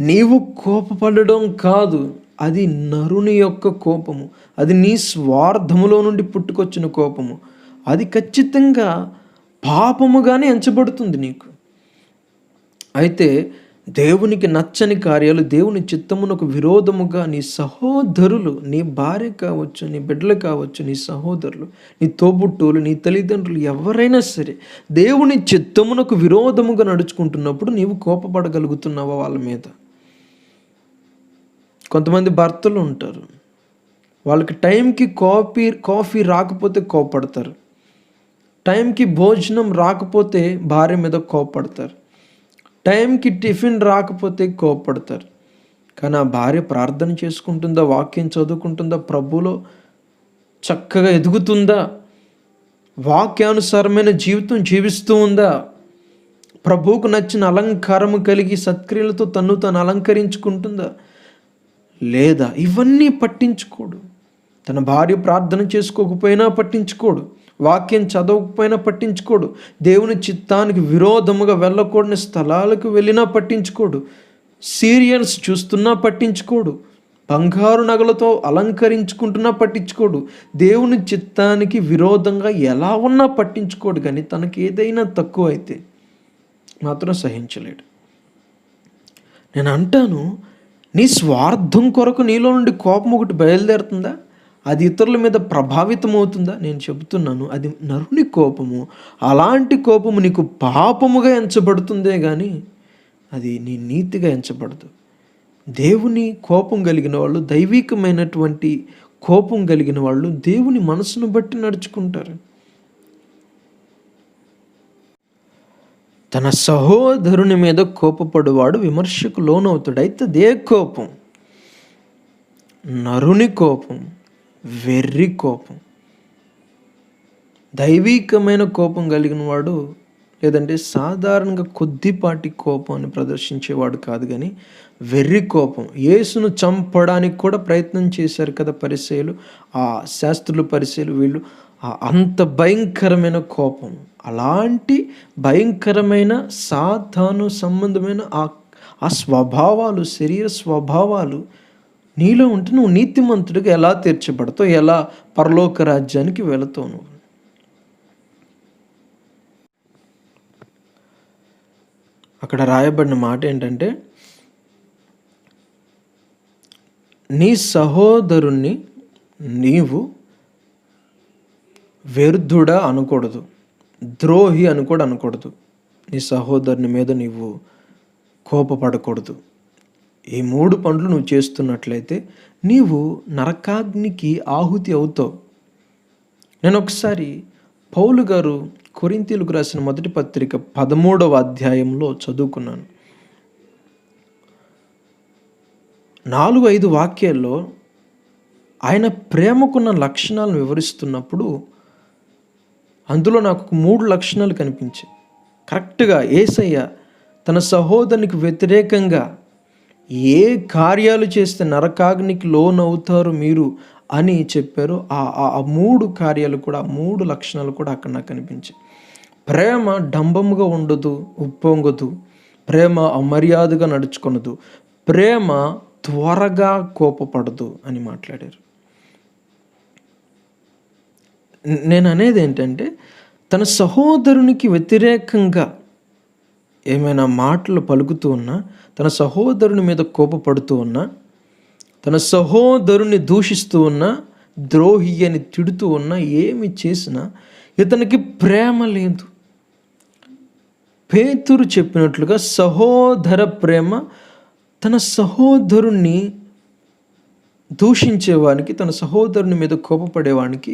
నీవు కోపపడడం కాదు, అది నరుని యొక్క కోపము, అది నీ స్వార్థములో నుండి పుట్టుకొచ్చిన కోపము. అది ఖచ్చితంగా పాపముగానే ఎంచబడుతుంది నీకు. అయితే దేవునికి నచ్చని కార్యాలు, దేవుని చిత్తమునకు విరోధముగా నీ సహోదరులు, నీ భార్య కావచ్చు, నీ బిడ్డలు కావచ్చు, నీ సహోదరులు, నీ తోబుట్టువులు, నీ తల్లిదండ్రులు, ఎవరైనా సరే దేవుని చిత్తమునకు విరోధముగా నడుచుకుంటున్నప్పుడు నీవు కోపపడగలుగుతున్నావా వాళ్ళ మీద? కొంతమంది భర్తలు ఉంటారు, వాళ్ళకి టైంకి కాఫీ రాకపోతే కోపడతారు, టైంకి భోజనం రాకపోతే భార్య మీద కోపడతారు, టైంకి టిఫిన్ రాకపోతే కోపడతారు. కానీ ఆ భార్య ప్రార్థన చేసుకుంటుందా, వాక్యం చదువుకుంటుందా, ప్రభువులో చక్కగా ఎదుగుతుందా, వాక్యానుసారమైన జీవితం జీవిస్తూ ఉందా, ప్రభువుకు నచ్చిన అలంకారము కలిగి సత్క్రియలతో తను అలంకరించుకుంటుందా లేదా? ఇవన్నీ పట్టించుకోడు. తన భార్య ప్రార్థన చేసుకోకపోయినా పట్టించుకోడు, వాక్యం చదవకపోయినా పట్టించుకోడు, దేవుని చిత్తానికి విరోధముగా వెళ్ళకూడని స్థలాలకు వెళ్ళినా పట్టించుకోడు, సీరియల్స్ చూస్తున్నా పట్టించుకోడు, బంగారు నగలతో అలంకరించుకుంటున్నా పట్టించుకోడు, దేవుని చిత్తానికి విరోధంగా ఎలా ఉన్నా పట్టించుకోడు. కానీ తనకి ఏదైనా తక్కువ అయితే మాత్రం సహించలేడు. నేను అంటాను, నీ స్వార్థం కొరకు నీలో నుండి కోపం ఒకటి బయలుదేరుతుందా, అది ఇతరుల మీద ప్రభావితం అవుతుందా? నేను చెబుతున్నాను, అది నరుని కోపము. అలాంటి కోపము నీకు పాపముగా ఎంచబడుతుందే కానీ అది నీ నీతిగా ఎంచబడదు. దేవుని కోపం కలిగిన వాళ్ళు, దైవికమైనటువంటి కోపం కలిగిన వాళ్ళు దేవుని మనసును బట్టి నడుచుకుంటారు. తన సహోదరుని మీద కోపపడువాడు విమర్శకు లోనవుతాడు. అయితే అదే కోపం నరుని కోపం వెర్రి కోపం. దైవీకమైన కోపం కలిగిన వాడు, లేదంటే సాధారణంగా కొద్దిపాటి కోపాన్ని ప్రదర్శించేవాడు కాదు, కానీ వెర్రి కోపం. యేసును చంపడానికి కూడా ప్రయత్నం చేశారు కదా పరిసయ్యులు, ఆ శాస్త్రులు పరిసయ్యులు, వీళ్ళు అంత భయంకరమైన కోపం. అలాంటి భయంకరమైన సాతాను సంబంధమైన ఆ స్వభావాలు, శరీర స్వభావాలు నీలో ఉంటే నువ్వు నీతిమంతుడిగా ఎలా తీర్చబడతావు, ఎలా పరలోక రాజ్యానికి వెళతావు నువ్వు? అక్కడ రాయబడిన మాట ఏంటంటే, నీ సహోదరుణ్ణి నీవు వ్యర్థుడా అనకూడదు, ద్రోహి అని కూడా అనకూడదు. నీ సహోదరుని మీద నీవు కోపపడకూడదు. ఈ 3 పనులు నువ్వు చేస్తున్నట్లయితే నీవు నరకాగ్నికి ఆహుతి అవుతావు. నేను ఒకసారి పౌలు గారు కొరింథీయులకు రాసిన మొదటి పత్రిక 13వ అధ్యాయంలో చదువుకున్నాను. 4-5 వాక్యాల్లో ఆయన ప్రేమకున్న లక్షణాలను వివరిస్తున్నప్పుడు అందులో నాకు 3 లక్షణాలు కనిపించాయి. కరెక్ట్గా యేసయ్య తన సహోదరునికి వ్యతిరేకంగా ఏ కార్యాలు చేస్తే నరకాగ్నికి లోనవుతారు మీరు అని చెప్పారు. ఆ 3 కార్యాలు కూడా, 3 లక్షణాలు కూడా అక్కడ నాకు కనిపించాయి. ప్రేమ డంబముగా ఉండదు, ఉప్పొంగదు. ప్రేమ అమర్యాదగా నడుచుకొనదు. ప్రేమ త్వరగా కోపపడదు అని మాట్లాడారు. నేను అనేది ఏంటంటే, తన సహోదరునికి వ్యతిరేకంగా ఏమైనా మాటలు పలుకుతూ ఉన్నా, తన సహోదరుని మీద కోపపడుతూ ఉన్నా, తన సహోదరుని దూషిస్తూ ఉన్నా, ద్రోహి అని తిడుతూ ఉన్నా, ఏమి చేసినా ఇతనికి ప్రేమ లేదు. పేతురు చెప్పినట్లుగా సహోదర ప్రేమ, తన సహోదరుణ్ణి దూషించేవానికి, తన సహోదరుని మీద కోపపడేవానికి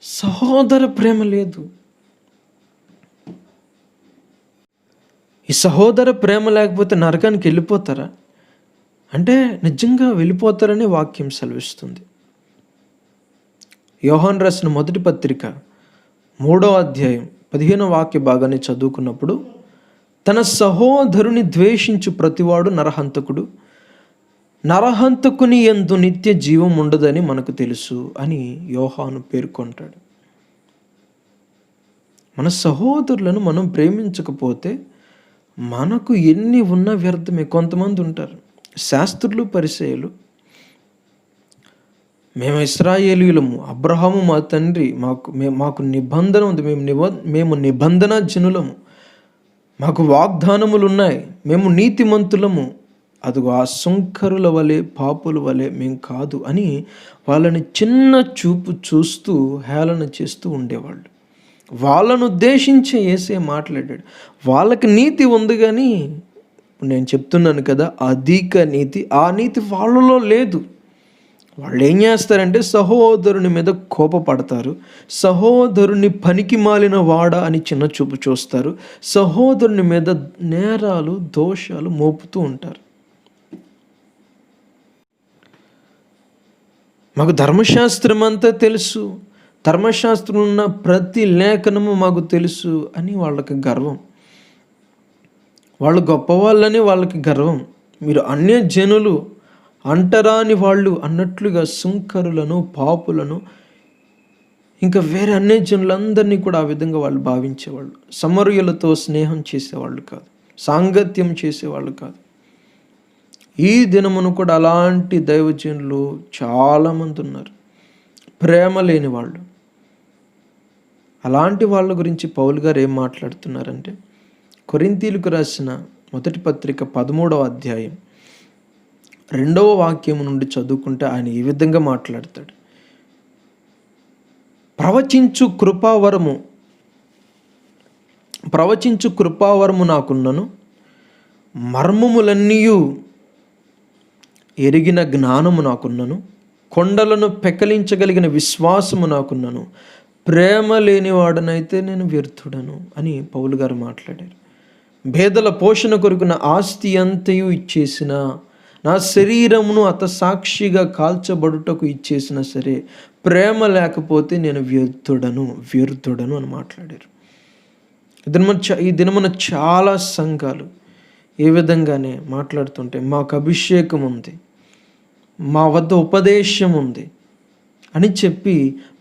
సహోదర ప్రేమ లేదు. ఈ సహోదర ప్రేమ లేకపోతే నరకానికి వెళ్ళిపోతారా అంటే నిజంగా వెళ్ళిపోతారని వాక్యం సెలవిస్తుంది. యోహాను రాసిన మొదటి పత్రిక 3వ అధ్యాయం 15వ వాక్య భాగాన్ని చదువుకున్నప్పుడు, తన సహోదరుని ద్వేషించు ప్రతివాడు నరహంతకుడు, నరహంతకుని యందు నిత్య జీవం ఉండదని మనకు తెలుసు అని యోహాను పేర్కొంటాడు. మన సహోదరులను మనం ప్రేమించకపోతే మనకు ఎన్ని ఉన్నా వ్యర్థమే. కొంతమంది ఉంటారు, శాస్త్రులు పరిసయ్యులు, మేము ఇశ్రాయేలీయులము, అబ్రహాము మా తండ్రి, మాకు నిబంధన ఉంది, మేము నిబంధన జనులము, మాకు వాగ్దానములు ఉన్నాయి, మేము నీతిమంతులము, అదిగో ఆ సుంకరుల వలె పాపుల వలె మేము కాదు అని వాళ్ళని చిన్న చూపు చూస్తూ హేళన చేస్తూ ఉండేవాళ్ళు. వాళ్ళను ఉద్దేశించి యేసే మాట్లాడాడు. వాళ్ళకి నీతి ఉంది, కానీ నేను చెప్తున్నాను కదా, అధిక నీతి, ఆ నీతి వాళ్ళలో లేదు. వాళ్ళు ఏం చేస్తారంటే సహోదరుని మీద కోపపడతారు, సహోదరుని పనికి మాలిన వాడా అని చిన్న చూపు చూస్తారు, సహోదరుని మీద నేరాలు దోషాలు మోపుతూ ఉంటారు. మాకు ధర్మశాస్త్రం అంతా తెలుసు, ధర్మశాస్త్రం ఉన్న ప్రతి లేఖనము మాకు తెలుసు అని వాళ్ళకి గర్వం. వాళ్ళు గొప్పవాళ్ళని వాళ్ళకి గర్వం. మీరు అన్యజనులు, అంటరాని వాళ్ళు అన్నట్లుగా సుంకరులను, పాపులను, ఇంకా వేరే అన్యజనులందరినీ కూడా ఆ విధంగా వాళ్ళు భావించేవాళ్ళు. సమరయులతో స్నేహం చేసేవాళ్ళు కాదు, సాంగత్యం చేసేవాళ్ళు కాదు. ఈ దినమును కూడా అలాంటి దైవజనులు చాలామంది ఉన్నారు, ప్రేమ లేని వాళ్ళు. అలాంటి వాళ్ళ గురించి పౌలు గారు ఏం మాట్లాడుతున్నారంటే, కొరింథీయులకు రాసిన మొదటి పత్రిక 13వ అధ్యాయం 2వ వాక్యం నుండి చదువుకుంటే ఆయన ఈ విధంగా మాట్లాడతాడు. ప్రవచించు కృపావరము నాకున్నను, మర్మములన్నీయు ఎరిగిన జ్ఞానము నాకున్నను, కొండలను పెకలించగలిగిన విశ్వాసము నాకున్నను, ప్రేమ లేనివాడనైతే నేను వ్యర్థుడను అని పౌలు గారు మాట్లాడారు. భేదల పోషణ కొరకున్న ఆస్తి అంతయు ఇచ్చేసిన నా శరీరమును హతసాక్షిగా కాల్చబడుటకు ఇచ్చేసినా సరే ప్రేమ లేకపోతే నేను వ్యర్థుడను అని మాట్లాడారు. ఈ దినమున చాలా సంఘాలు ఏ విధంగానే మాట్లాడుతుంటే మాకు అభిషేకం ఉంది, మా వద్ద ఉపదేశం ఉంది అని చెప్పి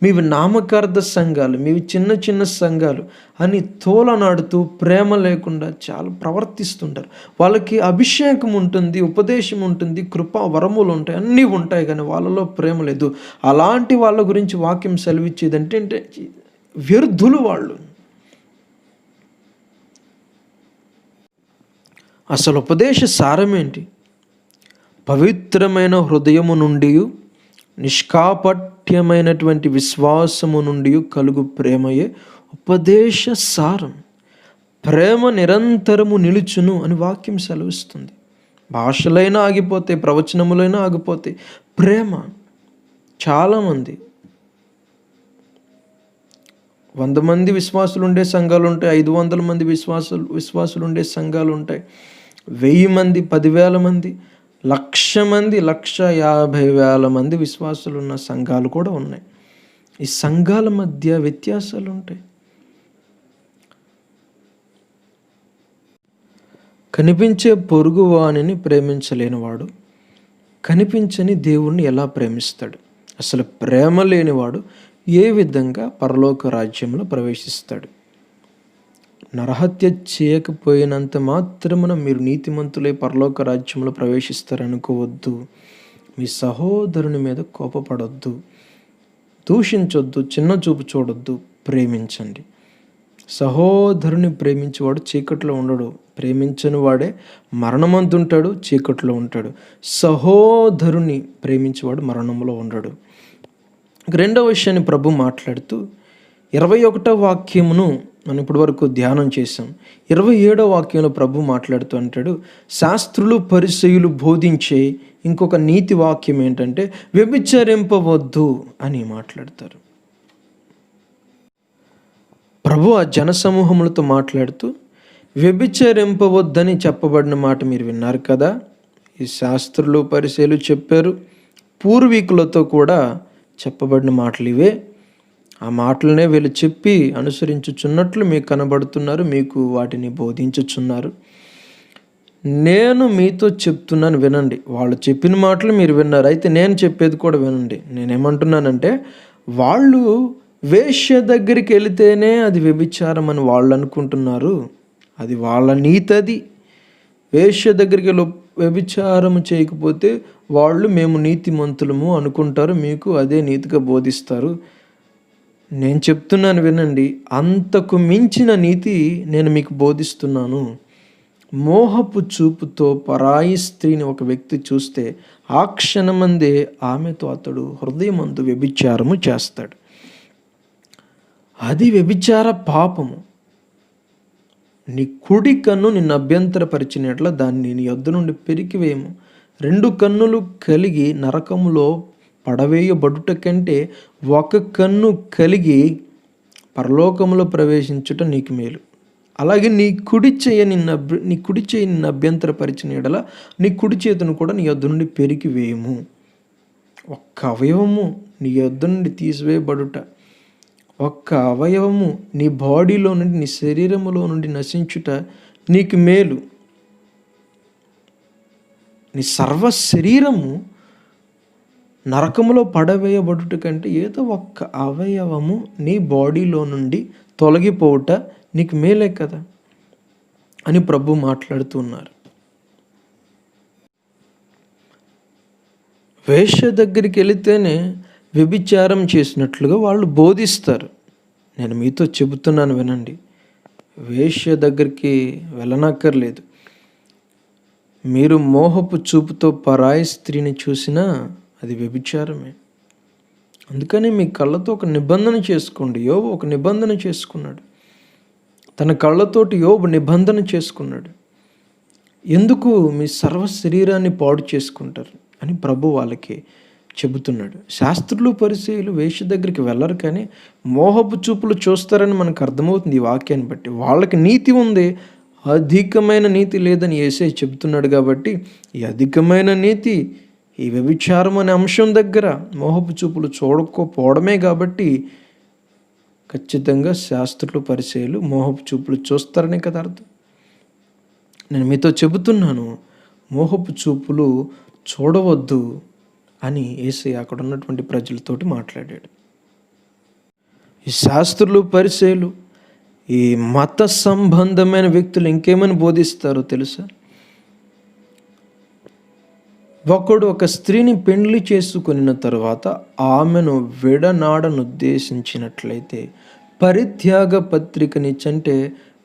మీవి నామకార్థ సంఘాలు, మీవి చిన్న చిన్న సంఘాలు అని తోలనాడుతూ ప్రేమ లేకుండా చాలా ప్రవర్తిస్తుంటారు. వాళ్ళకి అభిషేకం ఉంటుంది, ఉపదేశం ఉంటుంది, కృపా వరములు ఉంటాయి, అన్నీ ఉంటాయి, కానీ వాళ్ళలో ప్రేమ లేదు. అలాంటి వాళ్ళ గురించి వాక్యం సెలవిచ్చేది అంటే వ్యర్థులు వాళ్ళు. అసలు ఉపదేశ సారమేంటి? పవిత్రమైన హృదయము నుండి నిష్కాపట్యమైనటువంటి విశ్వాసము నుండి కలుగు ప్రేమయే ఉపదేశ సారం. ప్రేమ నిరంతరము నిలుచును అని వాక్యం సెలవిస్తుంది. భాషలైనా ఆగిపోతాయి, ప్రవచనములైనా ఆగిపోతాయి, ప్రేమ చాలామంది 100 మంది విశ్వాసులు ఉండే సంఘాలు ఉంటాయి, 500 మంది విశ్వాసులు ఉండే సంఘాలు ఉంటాయి, 1000 మంది, 10,000 మంది, 1,00,000 మంది, 1,50,000 మంది విశ్వాసులు ఉన్న సంఘాలు కూడా ఉన్నాయి. ఈ సంఘాల మధ్య వ్యత్యాసాలు ఉంటాయి. కనిపించే పొరుగువానిని ప్రేమించలేనివాడు కనిపించని దేవుణ్ణి ఎలా ప్రేమిస్తాడు? అసలు ప్రేమ లేనివాడు ఏ విధంగా పరలోక రాజ్యంలో ప్రవేశిస్తాడు? నరహత్య చేయకపోయినంత మాత్రమున మీరు నీతిమంతులై పరలోక రాజ్యంలో ప్రవేశిస్తారనుకోవద్దు. మీ సహోదరుని మీద కోపపడొద్దు, దూషించొద్దు, చిన్న చూపు చూడొద్దు, ప్రేమించండి. సహోదరుని ప్రేమించేవాడు చీకట్లో ఉండడు, ప్రేమించని వాడే మరణమంతుంటాడు, చీకట్లో ఉంటాడు. సహోదరుని ప్రేమించేవాడు మరణంలో ఉండడు. రెండవ విషయాన్ని ప్రభు మాట్లాడుతూ 21వ వాక్యమును మనం ఇప్పటి వరకు ధ్యానం చేసాం. 27వ వాక్యంలో ప్రభు మాట్లాడుతూ అంటాడు, శాస్త్రులు పరిసయ్యులు బోధించే ఇంకొక నీతి వాక్యం ఏంటంటే వ్యభిచరింపవద్దు అని మాట్లాడతారు. ప్రభు ఆ జనసమూహములతో మాట్లాడుతూ వ్యభిచరింపవద్దని చెప్పబడిన మాట మీరు విన్నారు కదా. ఈ శాస్త్రులు పరిసయ్యులు చెప్పారు, పూర్వీకులతో కూడా చెప్పబడిన మాటలు ఇవే. ఆ మాటలనే వీళ్ళు చెప్పి అనుసరించుచున్నట్లు మీకు కనబడుతున్నారు, మీకు వాటిని బోధించుచున్నారు. నేను మీతో చెప్తున్నాను వినండి. వాళ్ళు చెప్పిన మాటలు మీరు విన్నారు, అయితే నేను చెప్పేది కూడా వినండి. నేనేమంటున్నానంటే వాళ్ళు వేశ్య దగ్గరికి వెళితేనే అది వ్యభిచారం అని వాళ్ళు అనుకుంటున్నారు. అది వాళ్ళ నీతది. వేశ్య దగ్గరికి వెళ్ళి వ్యభిచారం చేయకపోతే వాళ్ళు మేము నీతిమంతులము అనుకుంటారు, మీకు అదే నీతిగా బోధిస్తారు. నేను చెప్తున్నాను వినండి, అంతకు మించిన నీతి నేను మీకు బోధిస్తున్నాను. మోహపు చూపుతో పరాయి స్త్రీని ఒక వ్యక్తి చూస్తే ఆ క్షణమందే ఆమెతో అతడు హృదయమందు వ్యభిచారము చేస్తాడు. అది వ్యభిచార పాపము. నీ కుడి కన్ను నిన్ను అభ్యంతరపరిచినట్ల దాన్ని నీ యొద్ద నుండి పెరికివేయము. 2 కన్నులు కలిగి నరకములో పడవేయబడుట కంటే 1 కన్ను కలిగి పరలోకములో ప్రవేశించుట నీకు మేలు. అలాగే నీ కుడి చేయి నిన్ను అభ్యంతరపరిచిన ఎడల నీ కుడి చేతును కూడా నీ యొద్ద నుండి పెరికివేయము. ఒక్క అవయవము నీ యొద్ద నుండి తీసివేయబడుట, ఒక్క అవయవము నీ బాడీలో నుండి, నీ శరీరములో నుండి నశించుట నీకు మేలు. నీ సర్వ శరీరము నరకములో పడవేయబడుట కంటే ఏదో ఒక్క అవయవము నీ బాడీలో నుండి తొలగిపోవుట నీకు మేలే కదా అని ప్రభు మాట్లాడుతున్నారు. వేశ్య దగ్గరికి వెళితేనే వ్యభిచారం చేసినట్లుగా వాళ్ళు బోధిస్తారు. నేను మీతో చెబుతున్నాను వినండి, వేశ్య దగ్గరికి వెళ్ళనక్కర్లేదు. మీరు మోహపు చూపుతో పరాయి స్త్రీని చూసినా అది వ్యభిచారమే. అందుకని మీ కళ్ళతో ఒక నిబంధన చేసుకోండి. యోబు ఒక నిబంధన చేసుకున్నాడు, తన కళ్ళతోటి యోబు నిబంధన చేసుకున్నాడు. ఎందుకు మీ సర్వ శరీరాన్ని పాడు చేసుకుంటారు అని ప్రభు వాళ్ళకి చెబుతున్నాడు. శాస్త్రులు పరిసయ్యులు వేశ్య దగ్గరికి వెళ్ళరు, కానీ మోహపు చూపులు చూస్తారని మనకు అర్థమవుతుంది ఈ వాక్యాన్ని బట్టి. వాళ్ళకి నీతి ఉంది, అధికమైన నీతి లేదని యేసయ్య చెబుతున్నాడు కాబట్టి ఈ అధికమైన నీతి ఈ వ్యభిచారం అనే అంశం దగ్గర మోహపు చూపులు చూడకపోవడమే కాబట్టి ఖచ్చితంగా శాస్త్రులు పరిచయులు మోహపు చూపులు చూస్తారనే కదా అర్థం. నేను మీతో చెబుతున్నాను, మోహపు చూపులు చూడవద్దు అని యేసయ్య అక్కడ ఉన్నటువంటి ప్రజలతోటి మాట్లాడాడు. ఈ శాస్త్రులు పరిచయులు ఈ మత సంబంధమైన వ్యక్తులు ఇంకేమని బోధిస్తారో తెలుసా? ఒకడు ఒక స్త్రీని పెండ్లి చేసుకొనిన తరువాత ఆమెను విడనాడనుద్దేశించినట్లయితే పరిత్యాగ పత్రికనిచ్చంటే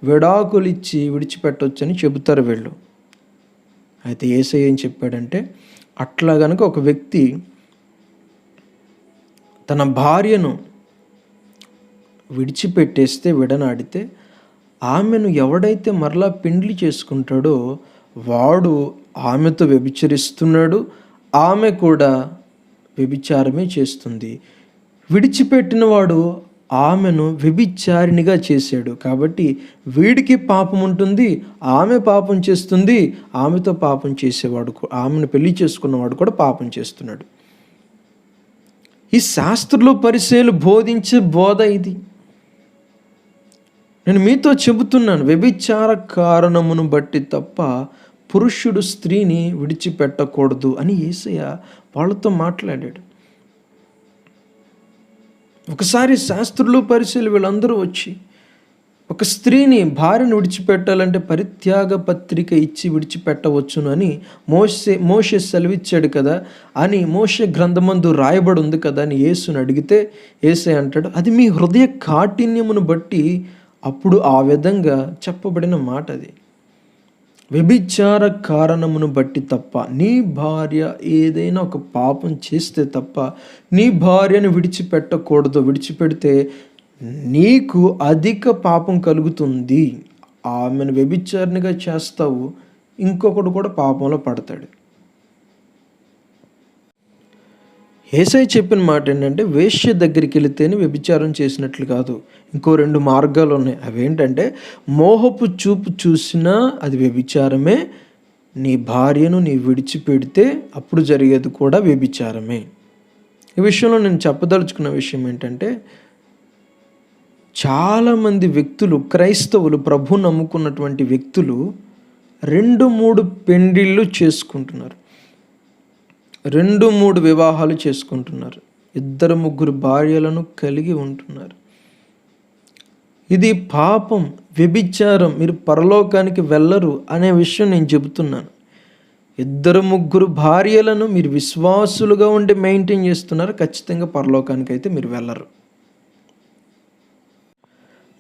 విడాకులిచ్చి విడిచిపెట్టవచ్చని చెబుతారు వీళ్ళు. అయితే యేసయ్య ఏం చెప్పాడంటే, అట్లా గనుక ఒక వ్యక్తి తన భార్యను విడిచిపెట్టేస్తే, విడనాడితే, ఆమెను ఎవడైతే మరలా పెండ్లి చేసుకుంటాడో వాడు ఆమెతో వ్యభిచరిస్తున్నాడు, ఆమె కూడా వ్యభిచారమే చేస్తుంది. విడిచిపెట్టిన వాడు ఆమెను వ్యభిచారిణిగా చేశాడు కాబట్టి వీడికి పాపం ఉంటుంది, ఆమె పాపం చేస్తుంది, ఆమెతో పాపం చేసేవాడు, ఆమెను పెళ్లి చేసుకున్నవాడు కూడా పాపం చేస్తున్నాడు. ఈ శాస్త్రులు పరిచయులు బోధించే బోధ ఇది. నేను మీతో చెబుతున్నాను, వ్యభిచార కారణమును బట్టి తప్ప పురుషుడు స్త్రీని విడిచిపెట్టకూడదు అని యేసయ్య వాళ్ళతో మాట్లాడాడు. ఒకసారి శాస్త్రులు పరిచయులు వీళ్ళందరూ వచ్చి ఒక స్త్రీని భార్యను విడిచిపెట్టాలంటే పరిత్యాగ పత్రిక ఇచ్చి విడిచిపెట్టవచ్చును అని మోషే సెలవిచ్చాడు కదా అని, మోషే గ్రంథమందు రాయబడి ఉంది కదా అని యేసుని అడిగితే యేసయ్య అంటాడు, అది మీ హృదయ కాఠిన్యమును బట్టి అప్పుడు ఆ విధంగా చెప్పబడిన మాట అది. వ్యభిచార కారణమును బట్టి తప్ప నీ భార్య ఏదైనా ఒక పాపం చేస్తే తప్ప నీ భార్యను విడిచిపెట్టకూడదు. విడిచిపెడితే నీకు అధిక పాపం కలుగుతుంది. ఆమెను వ్యభిచారిణిగా చేస్తావు, ఇంకొకడు కూడా పాపంలో పడతాడు. యేసయ్య చెప్పిన మాట ఏంటంటే, వేశ్య దగ్గరికి వెళితేనే వ్యభిచారం చేసినట్లు కాదు. ఇంకో 2 మార్గాలు ఉన్నాయి. అవేంటంటే, మోహపు చూపు చూసినా అది వ్యభిచారమే, నీ భార్యను నీ విడిచిపెడితే అప్పుడు జరిగేది కూడా వ్యభిచారమే. ఈ విషయంలో నేను చెప్పదలుచుకున్న విషయం ఏంటంటే, చాలామంది వ్యక్తులు, క్రైస్తవులు, ప్రభు నమ్ముకున్నటువంటి వ్యక్తులు 2-3 పెండిళ్ళు చేసుకుంటున్నారు, 2-3 వివాహాలు చేసుకుంటున్నారు, 2-3 భార్యలను కలిగి ఉంటున్నారు. ఇది పాపం, వ్యభిచారం, మీరు పరలోకానికి వెళ్ళరు అనే విషయం నేను చెబుతున్నాను. 2-3 భార్యలను మీరు విశ్వాసులుగా ఉండి మెయింటైన్ చేస్తున్నారు, ఖచ్చితంగా పరలోకానికి అయితే మీరు వెళ్ళరు.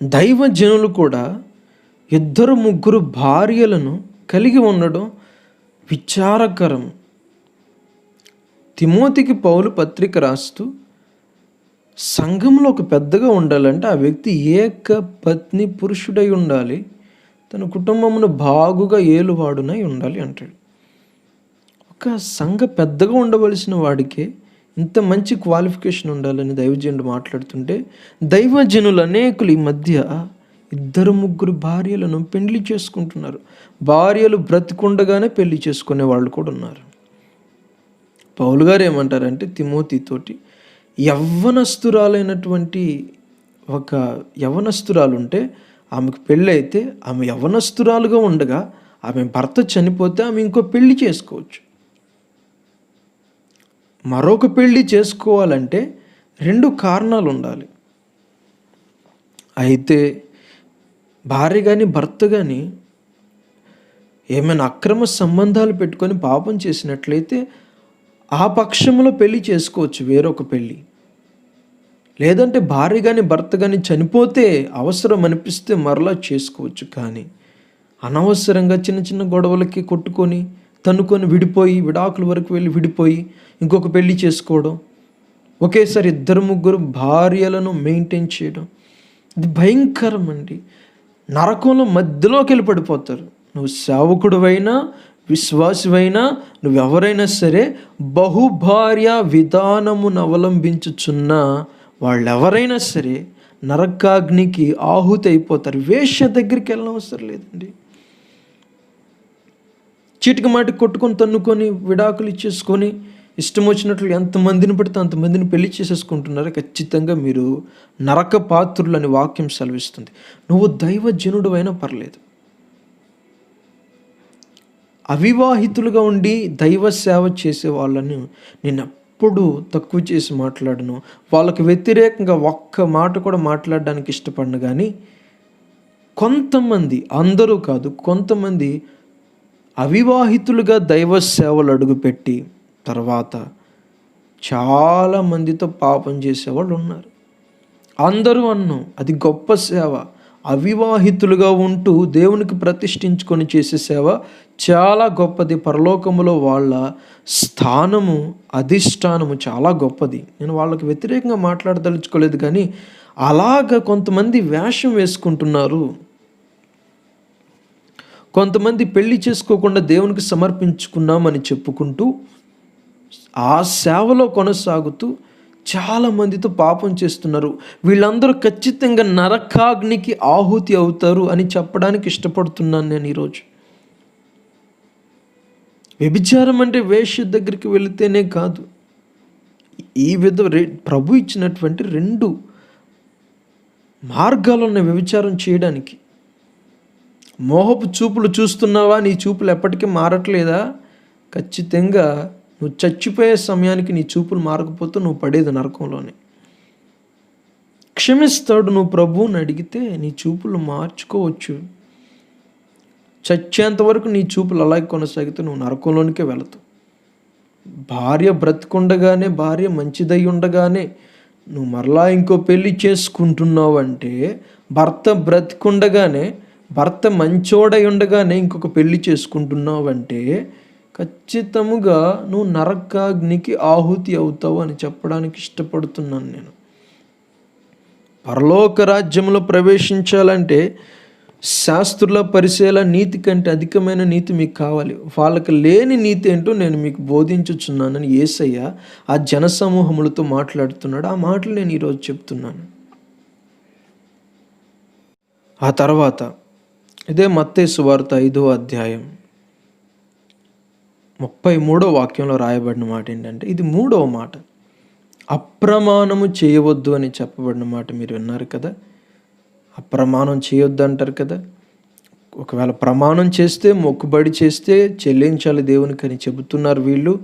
దైవజనులు కూడా 2-3 భార్యలను కలిగి ఉండడం విచారకరం. తిమోతికి పౌలు పత్రిక రాస్తూ, సంఘంలో ఒక పెద్దగా ఉండాలంటే ఆ వ్యక్తి ఏక పత్ని పురుషుడై ఉండాలి, తన కుటుంబమును బాగుగా ఏలువాడునై ఉండాలి అంటాడు. ఒక సంఘ పెద్దగా ఉండవలసిన వాడికే ఇంత మంచి క్వాలిఫికేషన్ ఉండాలని దైవజనుడు మాట్లాడుతుంటే, దైవజనులు అనేకులు ఈ మధ్య 2-3 భార్యలను పెళ్లి చేసుకుంటున్నారు. భార్యలు బ్రతికుండగానే పెళ్లి చేసుకునే వాళ్ళు కూడా ఉన్నారు. పౌలు గారు ఏమంటారంటే తిమోతితోటి, యవ్వనస్తురాలైనటువంటి ఒక యవ్వనస్తురాలు ఉంటే ఆమెకు పెళ్ళి అయితే, ఆమె యవ్వనస్తురాలుగా ఉండగా ఆమె భర్త చనిపోతే ఆమె ఇంకో పెళ్లి చేసుకోవచ్చు. మరొక పెళ్లి చేసుకోవాలంటే 2 కారణాలు ఉండాలి. అయితే భార్య కానీ భర్త కానీ ఏమైనా అక్రమ సంబంధాలు పెట్టుకొని పాపం చేసినట్లయితే ఆ పక్షంలో పెళ్లి చేసుకోవచ్చు, వేరొక పెళ్ళి. లేదంటే భార్య కానీ భర్త కానీ చనిపోతే అవసరం అనిపిస్తే మరలా చేసుకోవచ్చు. కానీ అనవసరంగా చిన్న చిన్న గొడవలకి కొట్టుకొని తన్నుకొని విడిపోయి, విడాకుల వరకు వెళ్ళి విడిపోయి ఇంకొక పెళ్లి చేసుకోవడం, ఒకేసారి 2-3 భార్యలను మెయింటైన్ చేయడం, ఇది భయంకరం అండి. నరకంలో మధ్యలోకి వెళ్ళి పడిపోతారు. నువ్వు సేవకుడివైనా విశ్వాసివైనా నువ్వెవరైనా సరే బహుభార్య విధానమును అవలంబించుచున్న వాళ్ళెవరైనా సరే నరకాగ్నికి ఆహుతి అయిపోతారు. వేశ్య దగ్గరికి వెళ్ళనవసరం లేదండి. చీటికి మాటికి కొట్టుకొని తన్నుకొని విడాకులు ఇచ్చేసుకొని ఇష్టం వచ్చినట్లు ఎంతమందిని పడితే అంతమందిని పెళ్లి చేసేసుకుంటున్నారో ఖచ్చితంగా మీరు నరక పాత్రులని వాక్యం సెలవిస్తుంది. నువ్వు దైవజనుడు అయినా పర్లేదు, అవివాహితులుగా ఉండి దైవ సేవ చేసే వాళ్ళని నేను ఎప్పుడు తక్కువ చేసి మాట్లాడను. వాళ్ళకి వ్యతిరేకంగా ఒక్క మాట కూడా మాట్లాడడానికి ఇష్టపడను. కానీ కొంతమంది, అందరూ కాదు, కొంతమంది అవివాహితులుగా దైవ సేవలు అడుగుపెట్టి తర్వాత చాలామందితో పాపం చేసేవాళ్ళు ఉన్నారు. అందరూ అన్నాం అది గొప్ప సేవ. అవివాహితులుగా ఉంటూ దేవునికి ప్రతిష్ఠించుకొని చేసే సేవ చాలా గొప్పది. పరలోకములో వాళ్ళ స్థానము, అధిష్టానము చాలా గొప్పది. నేను వాళ్ళకి వ్యతిరేకంగా మాట్లాడదలుచుకోలేదు. కానీ అలాగ కొంతమంది వేషం వేసుకుంటున్నారు. కొంతమంది పెళ్లి చేసుకోకుండా దేవునికి సమర్పించుకున్నామని చెప్పుకుంటూ ఆ సేవలో కొనసాగుతూ చాలామందితో పాపం చేస్తున్నారు. వీళ్ళందరూ ఖచ్చితంగా నరకాగ్నికి ఆహుతి అవుతారు అని చెప్పడానికి ఇష్టపడుతున్నాను నేను ఈరోజు. వ్యభిచారం అంటే వేశ్య దగ్గరికి వెళితేనే కాదు, ఈ ప్రభు ఇచ్చినటువంటి 2 మార్గాలు ఉన్నాయి వ్యభిచారం చేయడానికి. మోహపు చూపులు చూస్తున్నావా? నీ చూపులు ఎప్పటికీ మారట్లేదా? ఖచ్చితంగా నువ్వు చచ్చిపోయే సమయానికి నీ చూపులు మారకపోతే నువ్వు పడేది నరకంలోనే. క్షమిస్తాడు. నువ్వు ప్రభువుని అడిగితే నీ చూపులు మార్చుకోవచ్చు. చచ్చేంత వరకు నీ చూపులు అలాగే కొనసాగితే నువ్వు నరకంలోనికే వెళతావు. భార్య బ్రతికుండగానే, భార్య మంచిదై ఉండగానే నువ్వు మరలా ఇంకో పెళ్ళి చేసుకుంటున్నావు అంటే, భర్త బ్రతికుండగానే, భర్త మంచోడై ఉండగానే ఇంకొక పెళ్ళి చేసుకుంటున్నావు అంటే ఖచ్చితముగా నువ్వు నరకాగ్నికి ఆహుతి అవుతావు అని చెప్పడానికి ఇష్టపడుతున్నాను నేను. పరలోక రాజ్యంలో ప్రవేశించాలంటే శాస్త్రుల పరిశీల నీతి కంటే అధికమైన నీతి మీకు కావాలి. వాళ్ళకి లేని నీతి ఏంటో నేను మీకు బోధించుచున్నానని యేసయ్య ఆ జనసమూహములతో మాట్లాడుతున్నాడు. ఆ మాటలు నేను ఈరోజు చెప్తున్నాను. ఆ తర్వాత ఇదే మత్తయి సువార్త 5వ అధ్యాయం 33వ వాక్యంలో రాయబడిన మాట ఏంటంటే, ఇది 3వ మాట. అప్రమాణము చేయవద్దు అని చెప్పబడిన మాట మీరు విన్నారు కదా. అప్రమాణం చేయొద్దు అంటారు కదా. ఒకవేళ ప్రమాణం చేస్తే, మొక్కుబడి చేస్తే చెల్లించాలి దేవునికి అని చెబుతున్నారు వీళ్ళు.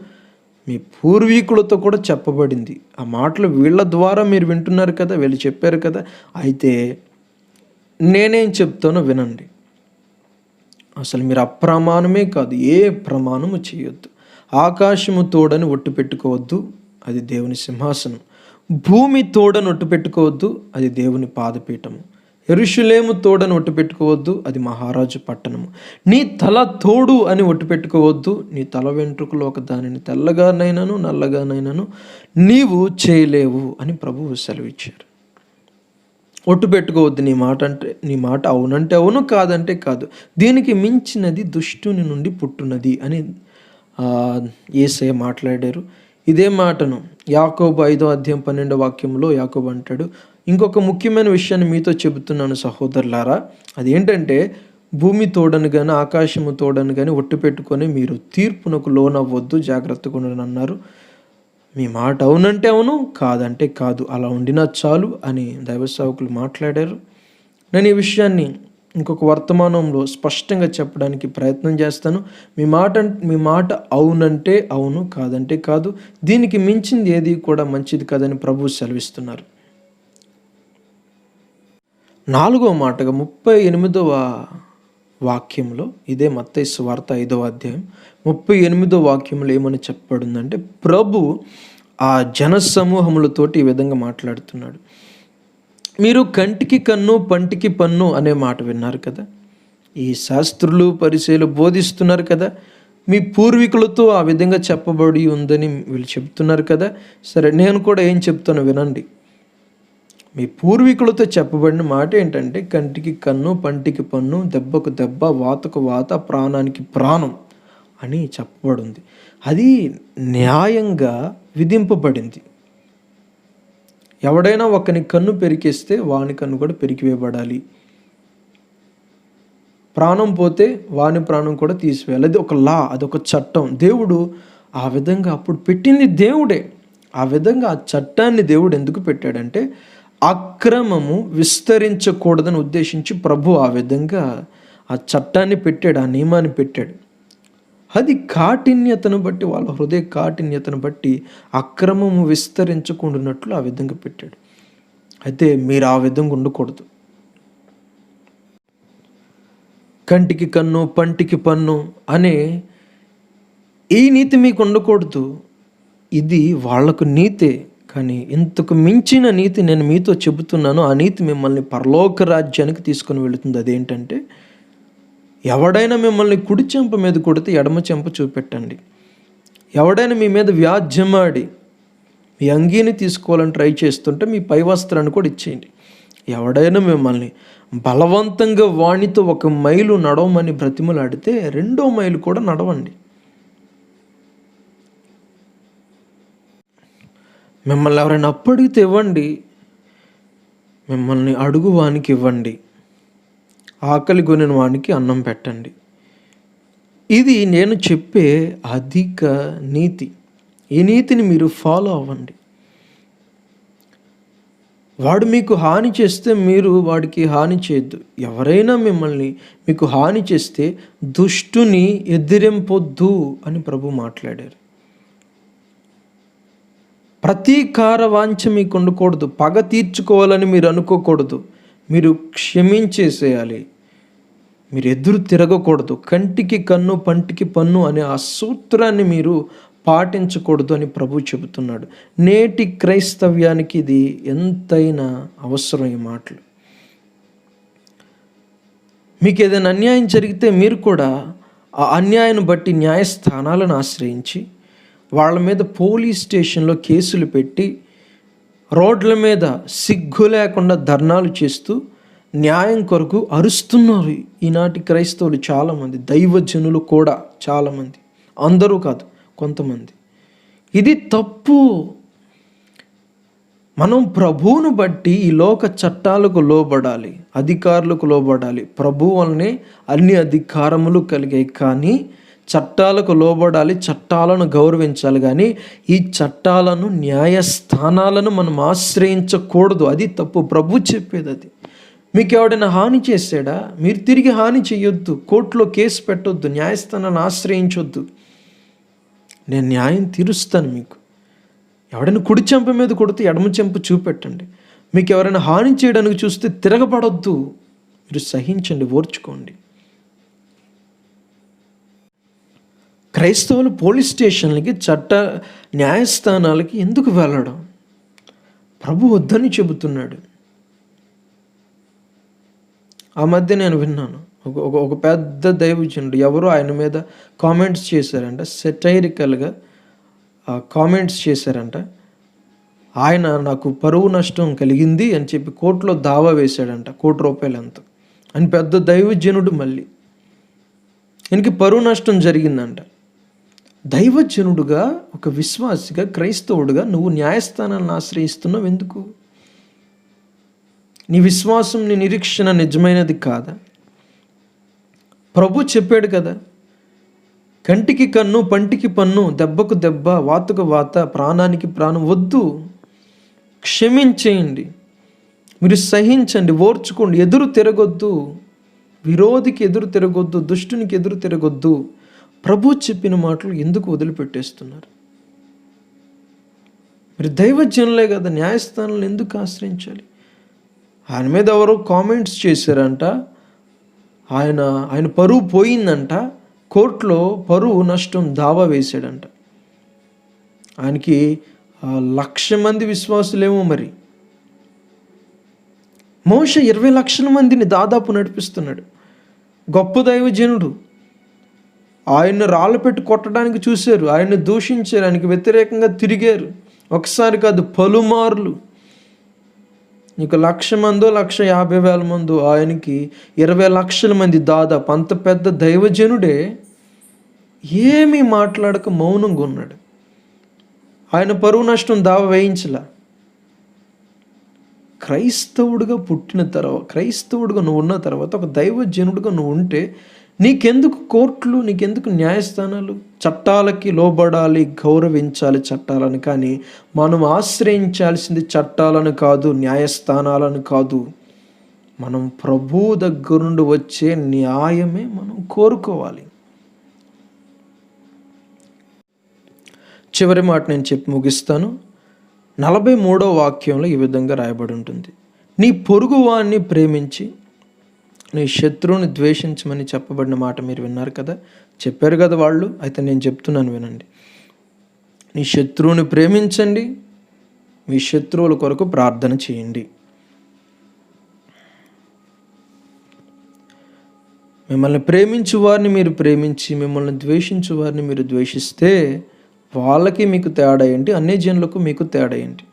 మీ పూర్వీకులతో కూడా చెప్పబడింది. ఆ మాటలు వీళ్ళ ద్వారా మీరు వింటున్నారు కదా, వీళ్ళు చెప్పారు కదా. అయితే నేనేం చెప్తానో వినండి. అసలు మీరు అప్రమాణమే కాదు, ఏ ప్రమాణము చేయొద్దు. ఆకాశము తోడని ఒట్టు పెట్టుకోవద్దు, అది దేవుని సింహాసనం. భూమి తోడని ఒట్టు పెట్టుకోవద్దు, అది దేవుని పాదపీఠము. యెరూషలేము తోడని ఒట్టు పెట్టుకోవద్దు, అది మహారాజు పట్టణము. నీ తల తోడు అని ఒట్టు పెట్టుకోవద్దు, నీ తల వెంట్రుకలు ఒక దానిని తెల్లగానైనాను నల్లగానైనాను నీవు చేయలేవు అని ప్రభువు సెలవిచ్చారు. ఒట్టు పెట్టుకోవద్దు. నీ మాట అవునంటే అవును, కాదంటే కాదు. దీనికి మించినది దుష్టుని నుండి పుట్టున్నది అని యేసయ్య మాట్లాడారు. ఇదే మాటను యాకోబు 5వ అధ్యాయం 12వ వాక్యంలో యాకోబు అంటాడు, ఇంకొక ముఖ్యమైన విషయాన్ని మీతో చెబుతున్నాను సహోదరులారా. అదేంటంటే, భూమి తోడను కానీ ఆకాశము తోడను కానీ ఒట్టు పెట్టుకొని మీరు తీర్పునకు లోనవ్వద్దు, జాగ్రత్తగా ఉండని అన్నారు. మీ మాట అవునంటే అవును, కాదంటే కాదు, అలా ఉండినా చాలు అని దైవ సేవకులు మాట్లాడారు. నేను ఈ విషయాన్ని ఇంకొక వర్తమానంలో స్పష్టంగా చెప్పడానికి ప్రయత్నం చేస్తాను. మీ మాట అవునంటే అవును, కాదంటే కాదు, దీనికి మించింది ఏది కూడా మంచిది కాదని ప్రభువు సెలవిస్తున్నారు. 4వ మాటగా 38వ వాక్యంలో, ఇదే మత్తయి సువార్త 5వ అధ్యాయం 38వ వాక్యంలో ఏమని చెప్పబడిందంటే, ప్రభు ఆ జన సమూహములతోటి ఈ విధంగా మాట్లాడుతున్నాడు. మీరు కంటికి కన్ను పంటికి పన్ను అనే మాట విన్నారు కదా. ఈ శాస్త్రులు పరిచయులు బోధిస్తున్నారు కదా, మీ పూర్వీకులతో ఆ విధంగా చెప్పబడి ఉందని వీళ్ళు చెప్తున్నారు కదా. సరే, నేను కూడా ఏం చెప్తానో వినండి. మీ పూర్వీకులతో చెప్పబడిన మాట ఏంటంటే, కంటికి కన్ను పంటికి పన్ను, దెబ్బకు దెబ్బ, వాతకు వాత, ప్రాణానికి ప్రాణం అని చెప్పబడింది. అది న్యాయంగా విధింపబడింది. ఎవడైనా ఒకని కన్ను పెరికేస్తే వాని కన్ను కూడా పెరికివేయబడాలి. ప్రాణం పోతే వాని ప్రాణం కూడా తీసివేయాలి. అది ఒక లా, అదొక చట్టం. దేవుడు ఆ విధంగా అప్పుడు పెట్టింది దేవుడే. ఆ విధంగా ఆ చట్టాన్ని దేవుడు ఎందుకు పెట్టాడంటే అక్రమము విస్తరించకూడదని ఉద్దేశించి ప్రభు ఆ విధంగా ఆ చట్టాన్ని పెట్టాడు, ఆ నియమాన్ని పెట్టాడు. అది కాఠిన్యతను బట్టి, వాళ్ళ హృదయ కాఠిన్యతను బట్టి అక్రమము విస్తరించకుండానట్లు ఆ విధంగా పెట్టాడు. అయితే మీరు ఆ విధంగా ఉండకూడదు. కంటికి కన్ను పంటికి పన్ను అనే ఈ నీతి మీకు ఉండకూడదు. ఇది వాళ్లకు నీతే, కానీ ఇంతకు మించిన నీతి నేను మీతో చెబుతున్నాను. ఆ నీతి మిమ్మల్ని పరలోక రాజ్యానికి తీసుకొని వెళుతుంది. అదేంటంటే, ఎవడైనా మిమ్మల్ని కుడి చెంప మీద కొడితే ఎడమ చెంప చూపెట్టండి. ఎవడైనా మీ మీద వ్యాజ్యమాడి మీ అంగీని తీసుకోవాలని ట్రై చేస్తుంటే మీ పై వస్త్రాన్ని కూడా ఇచ్చేయండి. ఎవడైనా మిమ్మల్ని బలవంతంగా వానితో 1 మైలు నడవమని బ్రతిమలాడితే 2వ మైలు కూడా నడవండి. మిమ్మల్ని ఎవరైనా అప్పడిగితే ఇవ్వండి. మిమ్మల్ని అడుగు వానికి ఇవ్వండి. ఆకలి కొనిన వానికి అన్నం పెట్టండి. ఇది నేను చెప్పే అధిక నీతి. ఈ నీతిని మీరు ఫాలో అవ్వండి. వాడు మీకు హాని చేస్తే మీరు వాడికి హాని చేయొద్దు. ఎవరైనా మీకు హాని చేస్తే దుష్టుని ఎదిరింపొద్దు అని ప్రభు మాట్లాడారు. ప్రతీకార వాంఛ మీకు ఉండకూడదు. పగ తీర్చుకోవాలని మీరు అనుకోకూడదు. మీరు క్షమించేసేయాలి. మీరు ఎదురు తిరగకూడదు. కంటికి కన్ను పంటికి పన్ను అనే ఆ సూత్రాన్ని మీరు పాటించకూడదు అని ప్రభు చెబుతున్నాడు. నేటి క్రైస్తవ్యానికి ఇది ఎంతైనా అవసరం ఈ మాటలు. మీకు ఏదైనా అన్యాయం జరిగితే మీరు కూడా ఆ అన్యాయాన్ని బట్టి న్యాయస్థానాలను ఆశ్రయించి వాళ్ళ మీద పోలీస్ స్టేషన్లో కేసులు పెట్టి రోడ్ల మీద సిగ్గు లేకుండా ధర్నాలు చేస్తూ న్యాయం కొరకు అరుస్తున్నారు ఈనాటి క్రైస్తవులు చాలామంది, దైవజనులు కూడా చాలామంది, అందరూ కాదు కొంతమంది. ఇది తప్పు. మనం ప్రభువును బట్టి ఈ లోక చట్టాలకు లోబడాలి, అధికారులకు లోబడాలి. ప్రభు వల్లనే అన్ని అధికారములు కలిగాయి, కానీ చట్టాలకు లోబడాలి, చట్టాలను గౌరవించాలి. కానీ ఈ చట్టాలను, న్యాయస్థానాలను మనం ఆశ్రయించకూడదు. అది తప్పు. ప్రభు చెప్పేది అది. మీకు ఎవడైనా హాని చేశాడా, మీరు తిరిగి హాని చేయొద్దు. కోర్టులో కేసు పెట్టొద్దు, న్యాయస్థానాన్ని ఆశ్రయించొద్దు. నేను న్యాయం తీరుస్తాను మీకు. ఎవడైనా కుడి చెంప మీద కొడితే ఎడమ చెంప చూపెట్టండి. మీకు ఎవరైనా హాని చేయడానికి చూస్తే తిరగబడొద్దు. మీరు సహించండి, ఓర్చుకోండి. క్రైస్తవులు పోలీస్ స్టేషన్లకి, న్యాయస్థానాలకి ఎందుకు వెళ్ళడం? ప్రభు వద్దని చెబుతున్నాడు. ఆ మధ్య నేను విన్నాను, ఒక పెద్ద దైవజనుడు ఎవరో ఆయన మీద కామెంట్స్ చేశారంట, సెటైరికల్గా కామెంట్స్ చేశారంట. ఆయన నాకు పరువు నష్టం కలిగింది అని చెప్పి కోర్టులో దావా వేశాడంట, ₹1,00,00,000 ఎంత అని. పెద్ద దైవజనుడు, మళ్ళీ ఈయనకి పరువు నష్టం జరిగిందంట. దైవజనుడుగా, ఒక విశ్వాసిగా, క్రైస్తవుడుగా నువ్వు న్యాయస్థానాలను ఆశ్రయిస్తున్నావు ఎందుకు? నీ విశ్వాసం, నీ నిరీక్షణ నిజమైనది కాదా? ప్రభు చెప్పాడు కదా, కంటికి కన్ను పంటికి పన్ను, దెబ్బకు దెబ్బ, వాతుకు వాత, ప్రాణానికి ప్రాణం. వద్దు, క్షమించేయండి, మీరు సహించండి, ఓర్చుకోండి. ఎదురు తిరగొద్దు, విరోధికి ఎదురు తిరగొద్దు, దుష్టునికి ఎదురు తిరగొద్దు. ప్రభు చెప్పిన మాటలు ఎందుకు వదిలిపెట్టేస్తున్నారు? మీరు దైవజనులే కదా, న్యాయస్థానాలను ఎందుకు ఆశ్రయించాలి? ఆయన మీద ఎవరో కామెంట్స్ చేశారంట, ఆయన పరువు పోయిందంట, కోర్టులో పరువు నష్టం దావా వేశాడంట. ఆయనకి 1,00,000 మంది విశ్వాసులేమో. మరి మోషే 20 లక్షల మందిని దాదాపు నడిపిస్తున్నాడు. గొప్ప దైవజనుడు. ఆయన్ని రాళ్ళు పెట్టి కొట్టడానికి చూశారు, ఆయన్ని దూషించారు, ఆయనకి వ్యతిరేకంగా తిరిగారు. ఒకసారి కాదు, పలుమార్లు. నీకు 1,00,000 మందో 1,50,000 మందో, ఆయనకి 20 లక్షల మంది దాదాపు. అంత పెద్ద దైవజనుడే ఏమీ మాట్లాడక మౌనంగా ఉన్నాడు. ఆయన పరువు నష్టం దావా వేయించలా. క్రైస్తవుడిగా పుట్టిన తర్వాత, క్రైస్తవుడిగా నువ్వు ఉన్న తర్వాత, ఒక దైవజనుడిగా నువ్వు ఉంటే నీకెందుకు కోర్టులు, నీకెందుకు న్యాయస్థానాలు? చట్టాలకి లోబడాలి, గౌరవించాలి చట్టాలను. కానీ మనం ఆశ్రయించాల్సింది చట్టాలను కాదు, న్యాయస్థానాలను కాదు. మనం ప్రభు దగ్గర నుండి వచ్చే న్యాయమే మనం కోరుకోవాలి. చివరి మాట నేను చెప్పి ముగిస్తాను. 43వ వాక్యంలో ఈ విధంగా రాయబడి ఉంటుంది: నీ పొరుగువాన్ని ప్రేమించి నీ శత్రువుని ద్వేషించమని చెప్పబడిన మాట మీరు విన్నారు కదా, చెప్పారు కదా వాళ్ళు. అయితే నేను చెప్తున్నాను, వినండి. నీ శత్రువుని ప్రేమించండి, మీ శత్రువుల కొరకు ప్రార్థన చేయండి. మిమ్మల్ని ప్రేమించు వారిని మీరు ప్రేమించి, మిమ్మల్ని ద్వేషించు వారిని మీరు ద్వేషిస్తే వాళ్ళకి మీకు తేడా ఏంటి? అన్యజనులకు మీకు తేడా ఏంటి?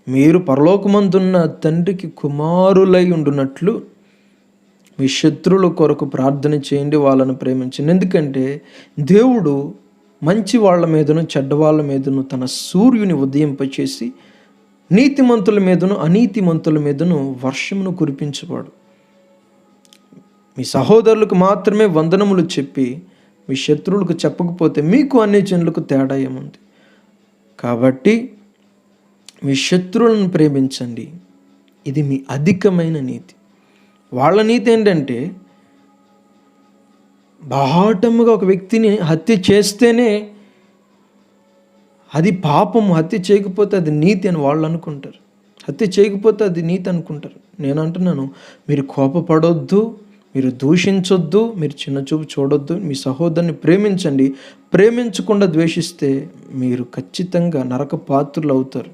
మీరు పరలోకమందున్న తండ్రికి కుమారులై ఉండునట్లు మీ శత్రువుల కొరకు ప్రార్థన చేయండి, వాళ్ళను ప్రేమించండి. ఎందుకంటే దేవుడు మంచి వాళ్ళ మీదను చెడ్డవాళ్ళ మీదను తన సూర్యుని ఉదయింపచేసి నీతిమంతుల మీదను అనీతిమంతుల మీదను వర్షమును కురిపించేవాడు. మీ సహోదరులకు మాత్రమే వందనములు చెప్పి మీ శత్రువులకు చెప్పకపోతే మీకు అన్యజనులకు తేడా ఏముంది? కాబట్టి మీ శత్రువులను ప్రేమించండి. ఇది మీ అధికమైన నీతి. వాళ్ళ నీతి ఏంటంటే బాహాటముగా ఒక వ్యక్తిని హత్య చేస్తేనే అది పాపం, హత్య చేయకపోతే అది నీతి అని వాళ్ళు అనుకుంటారు. హత్య చేయకపోతే అది నీతి అనుకుంటారు. నేను అంటున్నాను, మీరు కోపపడొద్దు, మీరు దూషించొద్దు, మీరు చిన్న చూపు చూడొద్దు. మీ సహోదరుని ప్రేమించండి. ప్రేమించకుండా ద్వేషిస్తే మీరు ఖచ్చితంగా నరక పాత్రులు అవుతారు.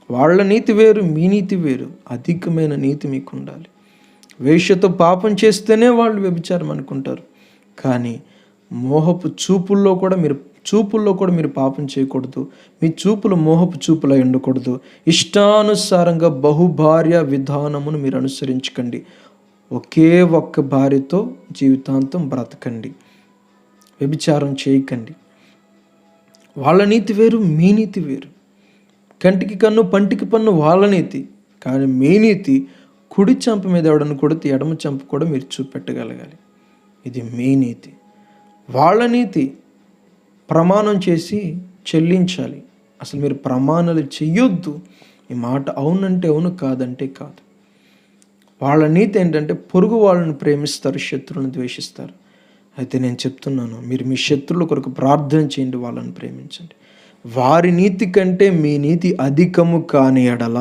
వాళ్ళ నీతి వేరు, మీ నీతి వేరు. అధికమైన నీతి మీకు ఉండాలి. వేశ్యతో పాపం చేస్తేనే వాళ్ళు వ్యభిచారం అనుకుంటారు. కానీ మోహపు చూపుల్లో కూడా మీరు పాపం చేయకూడదు. మీ చూపులు మోహపు చూపులై ఉండకూడదు. ఇష్టానుసారంగా బహుభార్య విధానమును మీరు అనుసరించకండి. ఒకే ఒక్క భార్యతో జీవితాంతం బ్రతకండి. వ్యభిచారం చేయకండి. వాళ్ళ నీతి వేరు, మీ నీతి వేరు. కంటికి కన్ను పంటికి పన్ను వాళ్ళ నీతి. కానీ మీ నీతి కుడి చెంప మీద ఎవడను కొడితే ఎడమ చెంప కూడా మీరు చూపెట్టగలగాలి. ఇది మీ నీతి. వాళ్ళ నీతి ప్రమాణం చేసి చెల్లించాలి. అసలు మీరు ప్రమాణాలు చెయ్యొద్దు. ఈ మాట అవునంటే అవును, కాదంటే కాదు. వాళ్ళ నీతి ఏంటంటే పొరుగు వాళ్ళని ప్రేమిస్తారు, శత్రువులను ద్వేషిస్తారు. అయితే నేను చెప్తున్నాను, మీరు మీ శత్రువుల కొరకు ప్రార్థన చేయండి, వాళ్ళని ప్రేమించండి. వారి నీతి కంటే మీ నీతి అధికము కాని ఎడల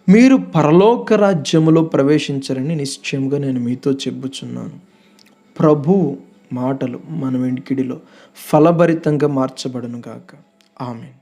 మీరు పరలోక రాజ్యములో ప్రవేశించరని నిశ్చయంగా నేను మీతో చెప్పుచున్నాను. ప్రభు మాటలు మన వెంకిడిలో ఫలభరితంగా మార్చబడును గాక. ఆమేన్.